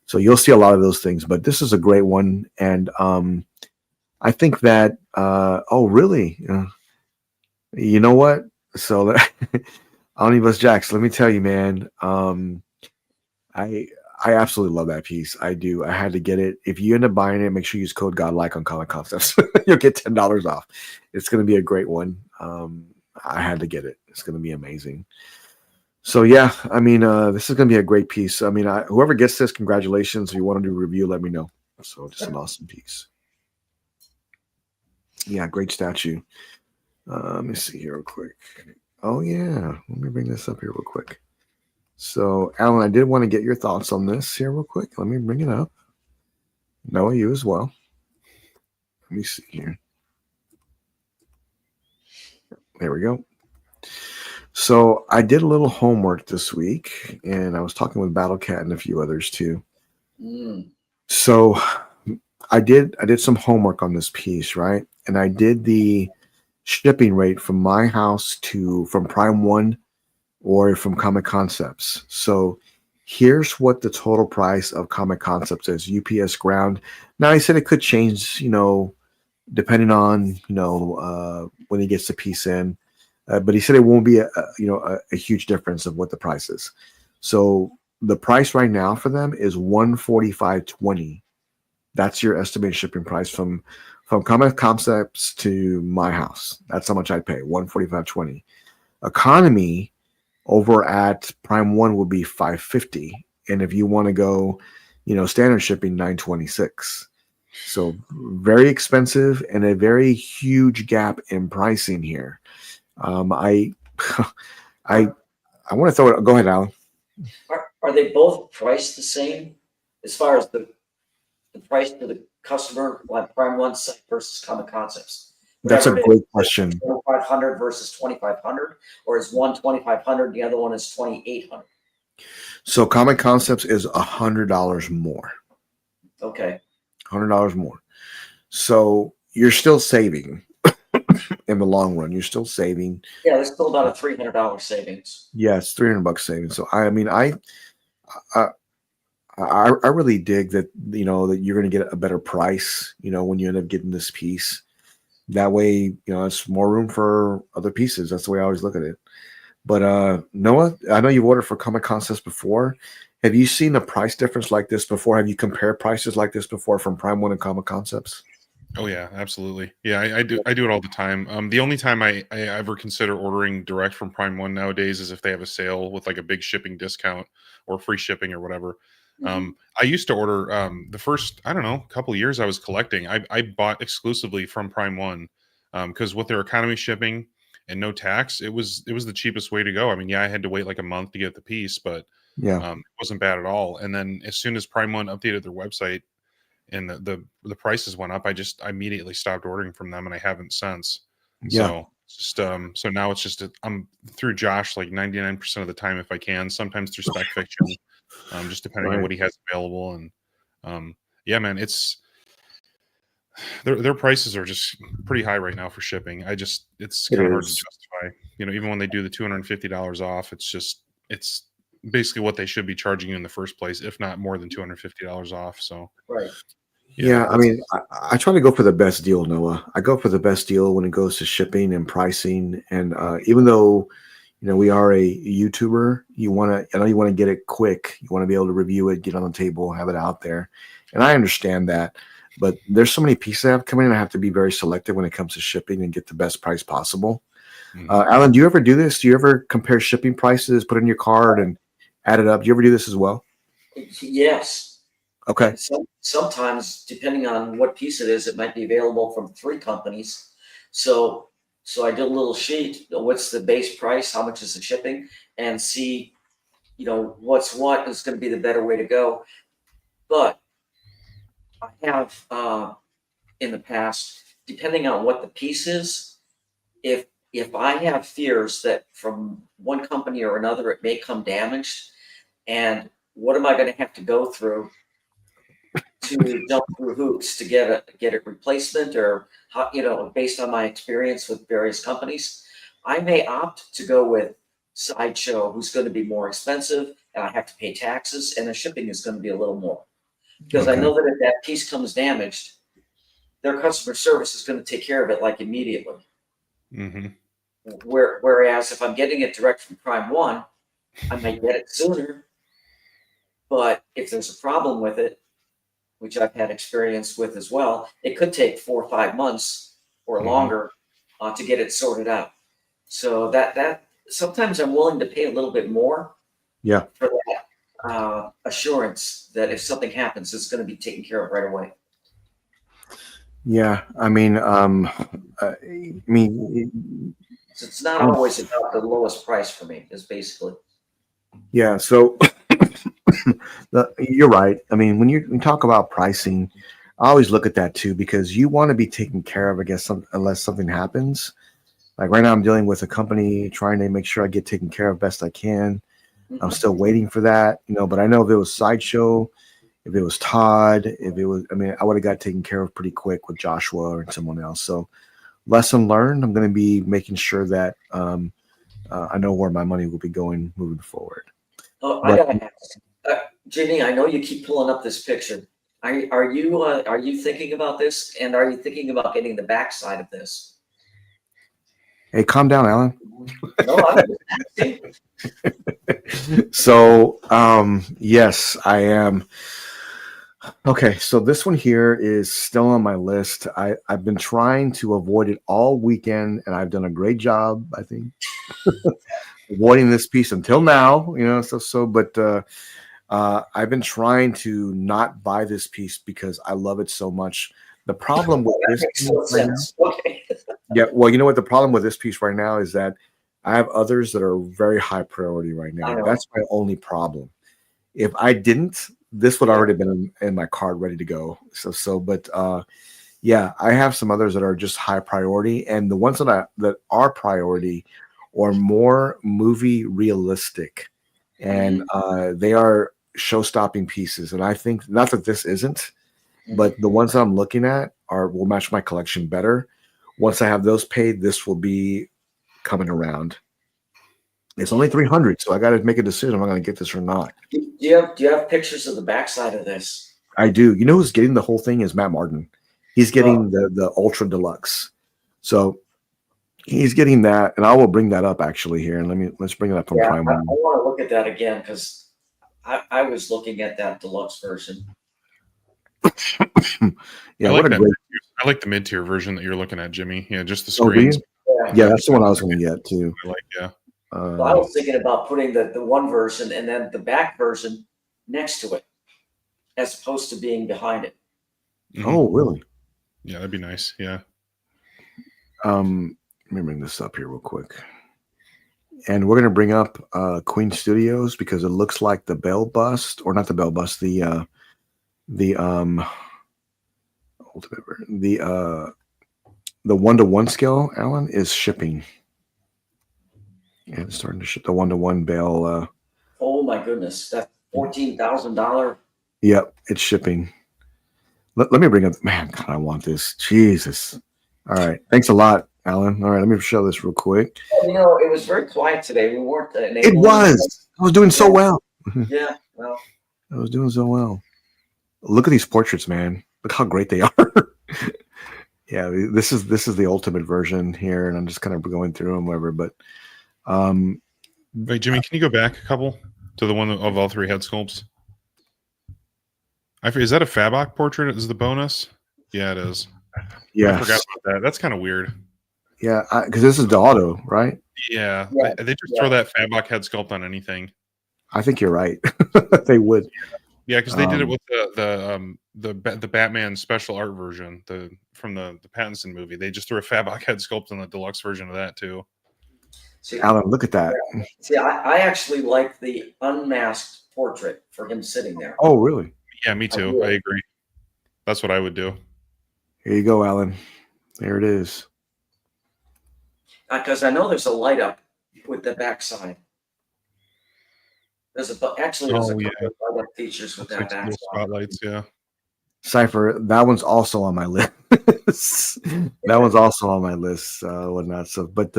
So you'll see a lot of those things. But this is a great one, and I think that. Oh, really? You know what? So Omnibus Jax, let me tell you, man. I I absolutely love that piece. I do. I had to get it. If you end up buying it, make sure you use code Godlike on Comic Concepts. You'll get $10 off. It's going to be a great one. I had to get it. It's going to be amazing. So yeah, I mean, this is going to be a great piece. I mean, whoever gets this, congratulations. If you want to do a review, let me know. So just an awesome piece. Yeah, great statue. Let me see here real quick. Oh yeah, let me bring this up here real quick. So, Alan, I did want to get your thoughts on this here real quick. Let me bring it up. Noah, you as well. Let me see here. There we go. So, I did a little homework this week, and I was talking with BattleCat and a few others too. So, I did some homework on this piece, right? And I did the shipping rate from my house from Prime One or from Comic Concepts. So here's what the total price of Comic Concepts is: UPS ground. Now he said it could change, depending on when he gets the piece in, but he said it won't be a huge difference of what the price is. So the price right now for them is $145.20. That's your estimated shipping price from Comic Concepts to my house. That's how much I pay, $145.20. Economy over at Prime One would be $550, and if you want to go, standard shipping, $926. So very expensive and a very huge gap in pricing here. I I want to throw it. Go ahead, Alan. Are they both priced the same as far as the price to the customer, like Prime One site versus Comic Concepts? That's a Whatever it great is, question. 2,500 versus 2,500, or is one 2,500, the other one is 2,800? So Comic Concepts is $100 more. Okay. $100 more. So you're still saving in the long run. You're still saving. Yeah, there's still about a $300 savings. Yeah, it's $300 savings. So I mean, I really dig that, that you're going to get a better price, when you end up getting this piece. That way, it's more room for other pieces. That's the way I always look at it. But Noah, I know you've ordered for Comic Concepts before. Have you seen a price difference like this before? Have you compared prices like this before from Prime One and Comic Concepts? Oh yeah, absolutely. Yeah, I do it all the time. The only time I ever consider ordering direct from Prime One nowadays is if they have a sale with like a big shipping discount or free shipping or whatever. I used to order the first, I don't know, couple of years I was collecting. I bought exclusively from Prime One because with their economy shipping and no tax, it was the cheapest way to go. I mean, yeah, I had to wait like a month to get the piece, but Yeah. it wasn't bad at all. And then as soon as Prime One updated their website and the prices went up, I immediately stopped ordering from them, and I haven't since. Yeah. So just so now it's just I'm through Josh like 99% of the time if I can. Sometimes through Spec Fiction, just depending on what he has available. And yeah, man, it's their prices are just pretty high right now for shipping. It's kind of hard to justify. Even when they do the $250 off, it's basically what they should be charging you in the first place, if not more than $250 off. So Right. Yeah, I mean, I try to go for the best deal, Noah. I go for the best deal when it goes to shipping and pricing. And even though, we are a YouTuber, I know you want to get it quick. You want to be able to review it, get on the table, have it out there. And I understand that. But there's so many pieces that have come in. I have to be very selective when it comes to shipping and get the best price possible. Alan, do you ever do this? Do you ever compare shipping prices, put in your card and add it up? Do you ever do this as well? Yes. Okay. Sometimes, depending on what piece it is, it might be available from 3 companies. So I did a little sheet. What's the base price? How much is the shipping? And see, what's what is going to be the better way to go. But I have in the past, depending on what the piece is, if I have fears that from one company or another it may come damaged, and what am I going to have to go through to jump through hoops to get a replacement, or how, based on my experience with various companies, I may opt to go with Sideshow, who's going to be more expensive, and I have to pay taxes, and the shipping is going to be a little more. Because I know that if that piece comes damaged, their customer service is going to take care of it like immediately. Mm-hmm. Whereas if I'm getting it direct from Prime One, I might get it sooner. But if there's a problem with it, which I've had experience with as well, it could take 4 or 5 months or longer to get it sorted out. So that sometimes I'm willing to pay a little bit more for that assurance that if something happens, it's going to be taken care of right away. Yeah, I mean, So it's not always about the lowest price for me, is basically. Yeah, so you're right. I mean, when you talk about pricing, I always look at that too, because you want to be taken care of, I guess, unless something happens. Like right now, I'm dealing with a company trying to make sure I get taken care of best I can. I'm still waiting for that, but I know if it was Sideshow, if it was Todd, I would have got taken care of pretty quick with Joshua or someone else. So lesson learned, I'm going to be making sure that I know where my money will be going moving forward. Oh, I gotta ask, Jimmy, I know you keep pulling up this picture. Are you thinking about this, and are you thinking about getting the backside of this? Hey, calm down, Alan. No, I'm So, yes, I am. Okay, so this one here is still on my list. I've been trying to avoid it all weekend, and I've done a great job, I think, avoiding this piece until now. But I've been trying to not buy this piece because I love it so much. The problem with this piece right now, yeah, well, you know what? The problem with this piece right now is that I have others that are very high priority right now. That's my only problem. If I didn't, this would already been in my card ready to go. But yeah, I have some others that are just high priority, and the ones that are priority are more movie realistic, and they are show-stopping pieces. And I think not that this isn't, but the ones I'm looking at will match my collection better. Once I have those paid, this will be coming around. It's only 300, so I got to make a decision. Am I going to get this or not? Do you have pictures of the backside of this? I do. You know who's getting the whole thing is Matt Martin. He's getting the Ultra Deluxe. So he's getting that, and I will bring that up actually here. And let's bring it up from Prime One. I want to look at that again because I was looking at that deluxe version. Yeah, I like the mid-tier version that you're looking at, Jimmy. Yeah, just the screens. Yeah, that's the one I was going to get too. Well, I was thinking about putting the one version and then the back version next to it. as opposed to being behind it. Oh, really? Yeah, that'd be nice. Yeah. Let me bring this up here real quick. And we're going to bring up Queen Studios because it looks like the Bell bust, or not the Bell bust, the ultimate version, the 1-to-1 scale, Alan, is shipping. Yeah, it's starting to ship the 1-to-1 Bell. Oh my goodness, that's $14,000. Yep, it's shipping. Let me bring up, man, God, I want this. Jesus. All right. Thanks a lot, Alan. All right, let me show this real quick. It was very quiet today. We weren't It was. I was doing so well. Yeah, well. I was doing so well. Look at these portraits, man. Look how great they are. Yeah, this is the ultimate version here, and I'm just kind of going through them, whatever. But wait, Jimmy, can you go back a couple to the one of all 3 head sculpts? Is that a Fabok portrait? Is the bonus? Yeah, it is. Yeah, I forgot about that. That's kind of weird. Yeah, because this is the auto, right? Yeah, they just throw that Fabok head sculpt on anything. I think you're right. They would. Yeah, because they did it with the Batman special art version, from the Pattinson movie. They just threw a Fabok head sculpt on the deluxe version of that too. See, Alan, look at that. See, I actually like the unmasked portrait for him sitting there. Oh, really? Yeah, me too. I agree. That's what I would do. Here you go, Alan. There it is. Because I know there's a light up with the backside. There's a couple of light up features with that backside. Spotlights, yeah. Cypher, that one's also on my list. That one's also on my list, whatnot. So, but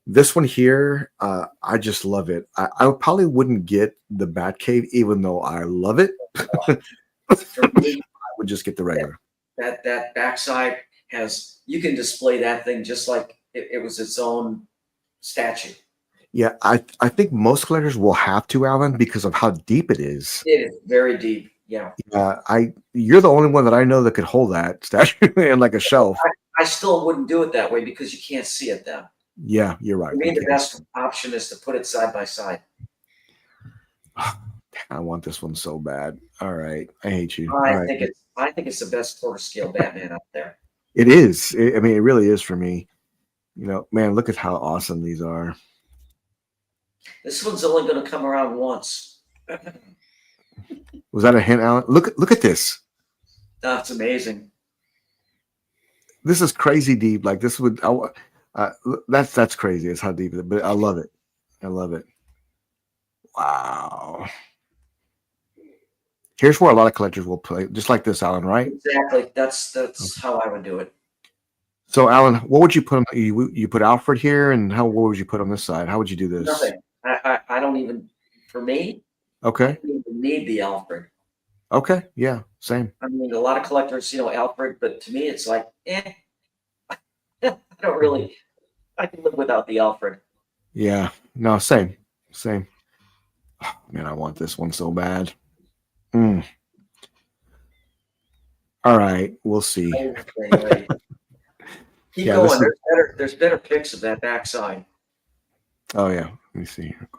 this one here, I just love it. I probably wouldn't get the Batcave, even though I love it. For me, I would just get the regular. That backside you can display that thing just like it was its own statue. Yeah, I think most collectors will have to, Alan, because of how deep it is. It is very deep. Yeah. You're the only one that I know that could hold that statue in like a shelf. I still wouldn't do it that way because you can't see it then. Yeah, you're right. I mean, the best option is to put it side by side. I want this one so bad. All right, I hate you. I think it's the best quarter scale Batman out there. It is. I mean, it really is for me. Man, look at how awesome these are. This one's only going to come around once. Was that a hint, Alan? Look at this. That's amazing. This is crazy deep. Like this would. That's crazy. It's how deep it is. But I love it. I love it. Wow. Here's where a lot of collectors will play, just like this, Alan. Right? Exactly. That's how I would do it. So, Alan, what would you put on? You put Alfred here, and what would you put on this side? How would you do this? Nothing. I don't even. For me. Okay. I don't even need the Alfred. Okay. Yeah. Same. I mean, a lot of collectors, Alfred, but to me, it's like, I don't really. I can live without the Alfred. Yeah. No. Same. Oh, man, I want this one so bad. All right. We'll see. Keep going. There's better pics of that backside. Oh yeah. Let me see here.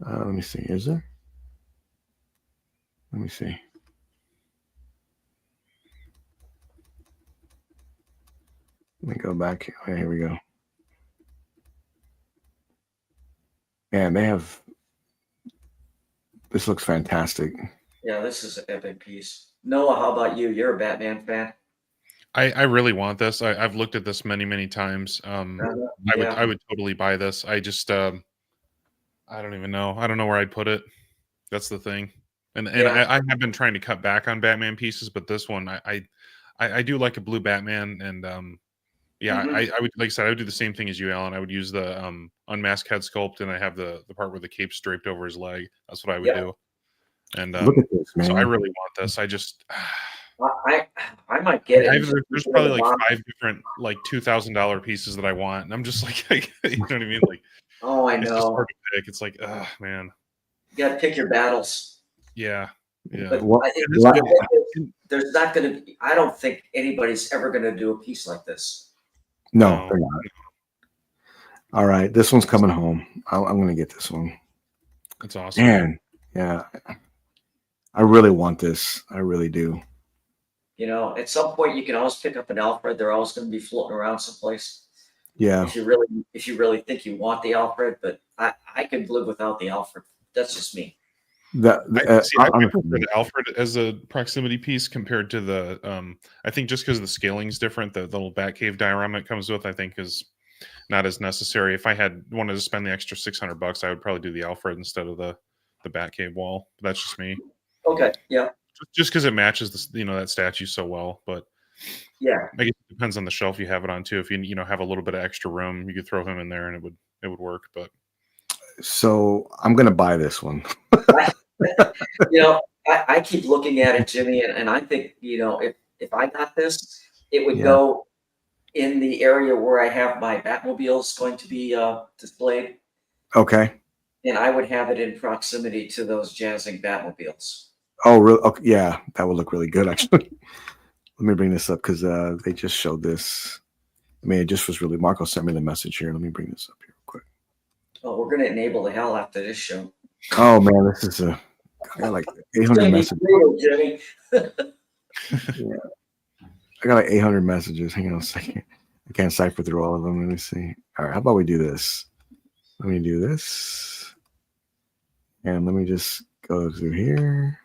Let me see. Is there? Let me see. Let me go back. Okay, here we go. Man, this looks fantastic. Yeah, this is an epic piece. Noah, how about you? You're a Batman fan. I really want this. I've looked at this many times. I would totally buy this. I just I don't even know. I don't know where I'd put it. That's the thing. And I have been trying to cut back on Batman pieces, but this one I do like a blue Batman, and I would, like I said, I would do the same thing as you, Alan. I would use the unmasked head sculpt, and I have the part where the cape's draped over his leg. That's what I would do. And look at this, man. So I really want this. I just I might get it. There's probably like 5 different like $2,000 pieces that I want, and I'm just like, you know what I mean? Like, oh, I know. It's just hard to pick. It's like, man. You got to pick your battles. Yeah. But there's not going to be. I don't think anybody's ever going to do a piece like this. No, they're not. All right, this one's coming home. I'm going to get this one. That's awesome. Man, yeah. I really want this. I really do. You know, at some point you can always pick up an Alfred. They're always going to be floating around someplace. Yeah. If you really think you want the Alfred, but I could live without the Alfred. That's just me. I prefer the Alfred as a proximity piece compared to the. I think just because the scaling is different, the little Batcave diorama it comes with, I think, is not as necessary. If I had wanted to spend the extra $600, I would probably do the Alfred instead of the Batcave wall. But that's just me. Okay. Yeah. Just because it matches that statue so well. But yeah, I guess it depends on the shelf you have it on too. If you have a little bit of extra room, you could throw him in there and it would work. But so I'm gonna buy this one. I keep looking at it, Jimmy, and I think if I got this, it would go in the area where I have my Batmobiles going to be displayed. Okay. And I would have it in proximity to those jazzing Batmobiles. Oh, really? Okay. Yeah, that would look really good, actually. Let me bring this up because they just showed this. I mean, it just was really. Marco sent me the message here. Let me bring this up here real quick. Oh, we're going to enable the hell after this show. Oh man, this is I got like 800 messages. Brutal, Jimmy. Yeah. I got like 800 messages. Hang on a second. I can't cipher through all of them. Let me see. All right, how about we do this? Let me do this. And let me just go through here.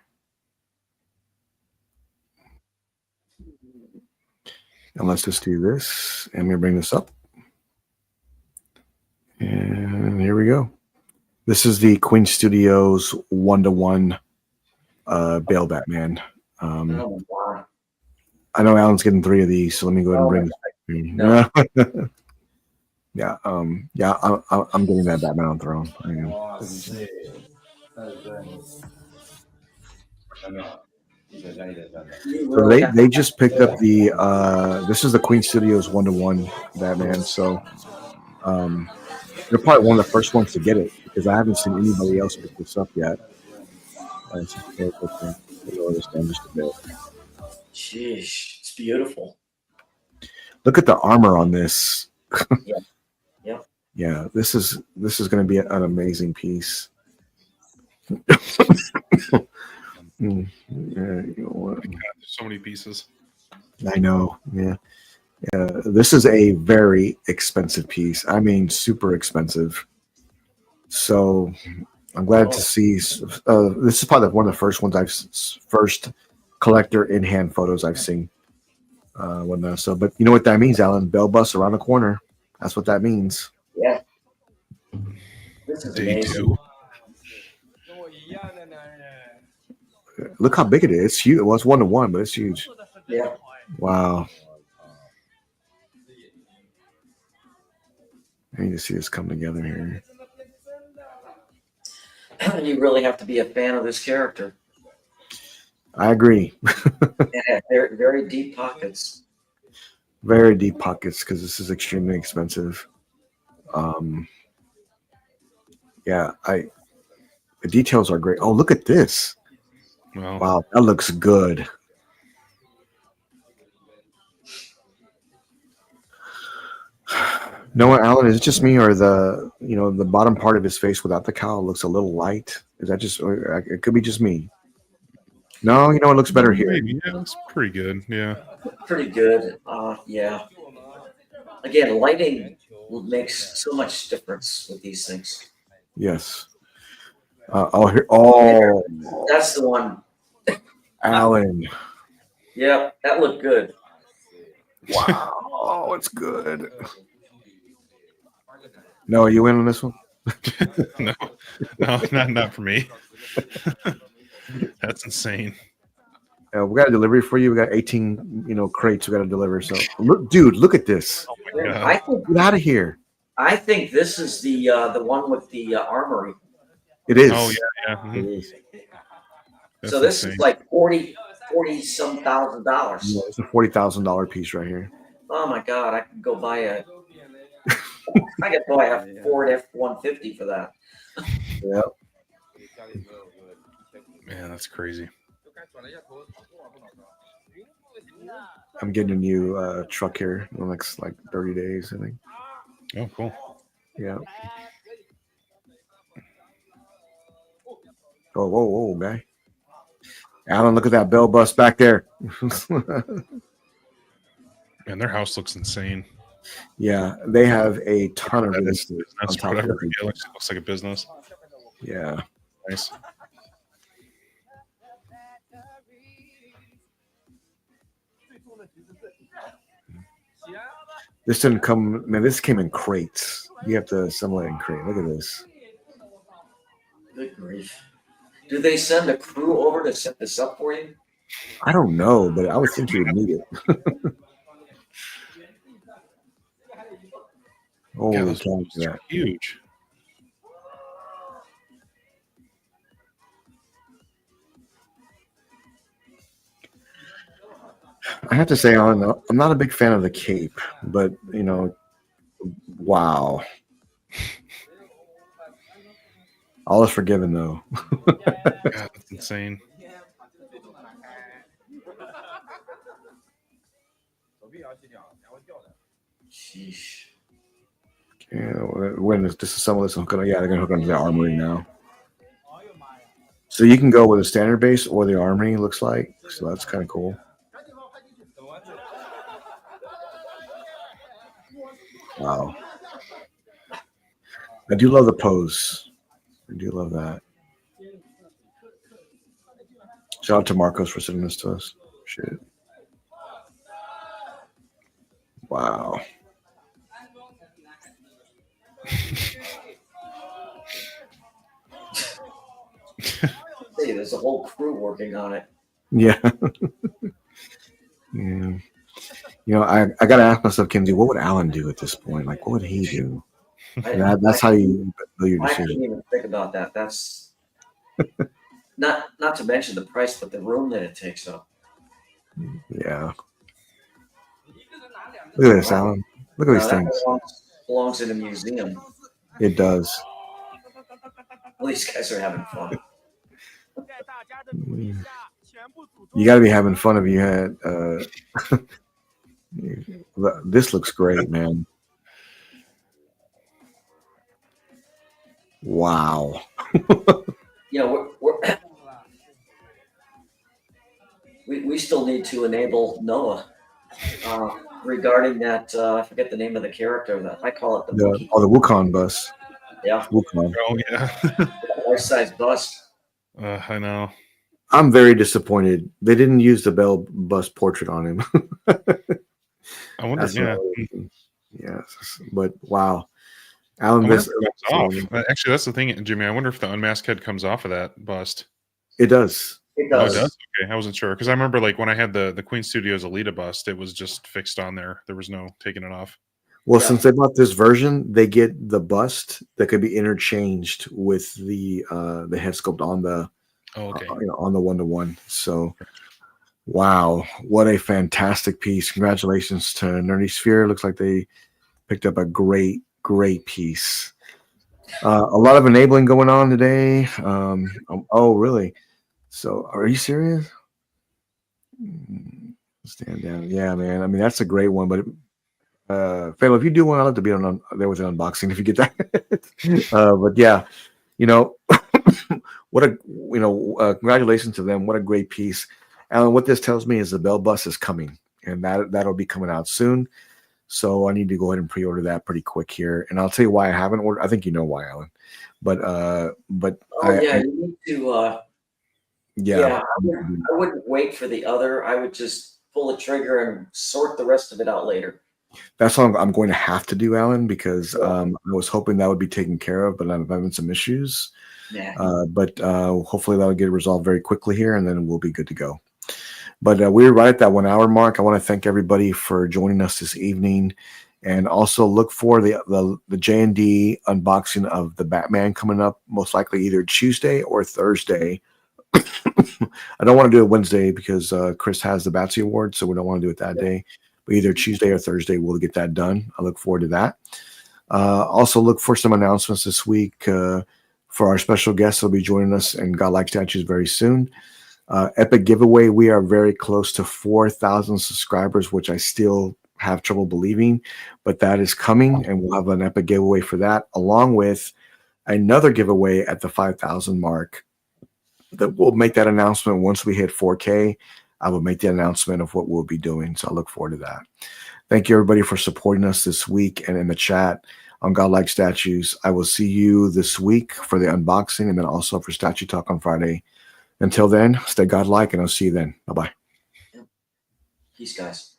And let's just do this. And I'm going to bring this up. And here we go. This is the Queen Studios 1-to-1 Bale Batman. Oh, wow. I know Alan's getting 3 of these, so let me go ahead and bring this back to you. Yeah, I'm getting that Batman on Throne. So they just picked up the this is the Queen Studios 1-to-1 Batman. So they're probably one of the first ones to get it because I haven't seen anybody else pick this up yet. Sheesh, it's beautiful. Look at the armor on this. Yeah. Yeah, this is going to be an amazing piece. So many pieces. I know. Yeah. This is a very expensive piece. I mean, super expensive. So I'm glad to see. This is probably one of the first ones first collector in hand photos I've seen. So, but you know what that means, Alan? Bell bus around the corner. That's what that means. Yeah. This is Day amazing. 2. Look how big it is. It's huge. Well, it's 1-to-1, but it's huge. Yeah. Wow. I need to see this come together here. You really have to be a fan of this character. I agree. Yeah, very, very deep pockets. Very deep pockets because this is extremely expensive. Yeah, the details are great. Oh, look at this. Wow, that looks good. No, Alan, is it just me or the bottom part of his face without the cowl looks a little light? Is that just? It could be just me. No, it looks better here. Yeah, it looks pretty good. Yeah. Pretty good. Yeah. Again, lighting makes so much difference with these things. Yes. Oh, that's the one. Alan. Yeah, that looked good. Wow. Oh, it's good. No, are you in on this one? No, not for me. That's insane. We got a delivery for you. We got 18, crates we got to deliver. So, look at this. Oh my God. I think, get out of here. I think this is the one with the armory. It is. Oh yeah. It Mm-hmm. is. So this is like $40 some thousand. Yeah, it's a $40,000 piece right here. Oh my God! I could go buy a Ford F-150 for that. Yep. Man, that's crazy. I'm getting a new truck here in the next 30 days, I think. Oh, cool. Yeah. Oh, whoa, guy. Alan, look at that bell bus back there. Man, their house looks insane. Yeah, they have a ton of That real is estate on business, top of whatever. everything. Yeah, looks like a business. Yeah. Nice. This didn't come, man, this came in crates. You have to assemble it in crate. Look at this. Good grief. Do they send a crew over to set this up for you? I don't know, but I would think you would need it. Holy those cow, boxes that. are huge. I have to say, I'm not a big fan of the cape, but you know, wow. All is forgiven, though. God, that's insane. Sheesh. Yeah, when disassemble this, they're gonna hook onto the armory now. So you can go with a standard base or the armory. Looks like, so that's kind of cool. Wow. I do love the pose. I do love that. Shout out to Marcos for sending this to us. Shit. Wow. Hey, there's a whole crew working on it. Yeah. Yeah. You know, I gotta ask myself, Kinsey, what would Alan do at this point? Like, what would he do? That's how you know your I can't decision. even think about that. That's not to mention the price, but the room that it takes up. Yeah. Look at this, Alan. Look at these That things. belongs in a museum. It does. Well, these guys are having fun. You got to be having fun if you had. This looks great, man. Wow. You know, we still need to enable Noah regarding that. I forget the name of the character. That I call it the Wookiee. The Wukong bus. Yeah. Wukong. Oh yeah. Life-size bust. I know. I'm very disappointed. They didn't use the Bell bus portrait on him. I wonder. Yes, but wow. Alan, this off. Actually, that's the thing, Jimmy. I wonder if the unmasked head comes off of that bust. It does. It does. Oh, it does? Okay, I wasn't sure because I remember like when I had the Queen Studios Alita bust, it was just fixed on there. There was no taking it off. Well, since they bought this version, they get the bust that could be interchanged with the head sculpt on the on the 1-to-1. So, wow, what a fantastic piece! Congratulations to Nerdy Sphere. Looks like they picked up a great piece. A lot of enabling going on today. Oh, really? So, are you serious? Stand down. Yeah, man. I mean, that's a great one, but. Phil, if you do one, I'd like to be on there with an unboxing if you get that. But yeah, you know, congratulations to them. What a great piece, Alan. What this tells me is the Bell bus is coming, and that'll be coming out soon. So I need to go ahead and pre-order that pretty quick here, and I'll tell you why I haven't ordered. I think you know why, Alan. But you need to. I wouldn't wait for the other. I would just pull the trigger and sort the rest of it out later. That's what I'm going to have to do, Alan, because I was hoping that would be taken care of, but I'm having some issues. Yeah. But hopefully that'll get resolved very quickly here, and then we'll be good to go. But we're right at that 1 hour mark. I want to thank everybody for joining us this evening, and also look for the JND unboxing of the Batman coming up, most likely either Tuesday or Thursday. I don't want to do it Wednesday because Chris has the Batsy Award, so we don't want to do it that day. But either Tuesday or Thursday, we'll get that done. I look forward to that. Also, look for some announcements this week for our special guests who will be joining us in Godlike Statues very soon. Epic giveaway. We are very close to 4,000 subscribers, which I still have trouble believing, but that is coming, and we'll have an epic giveaway for that, along with another giveaway at the 5,000 mark we'll make that announcement once we hit 4K. I will make the announcement of what we'll be doing. So I look forward to that. Thank you, everybody, for supporting us this week and in the chat on Godlike Statues. I will see you this week for the unboxing and then also for Statue Talk on Friday. Until then, stay godlike, and I'll see you then. Bye-bye. Peace, guys.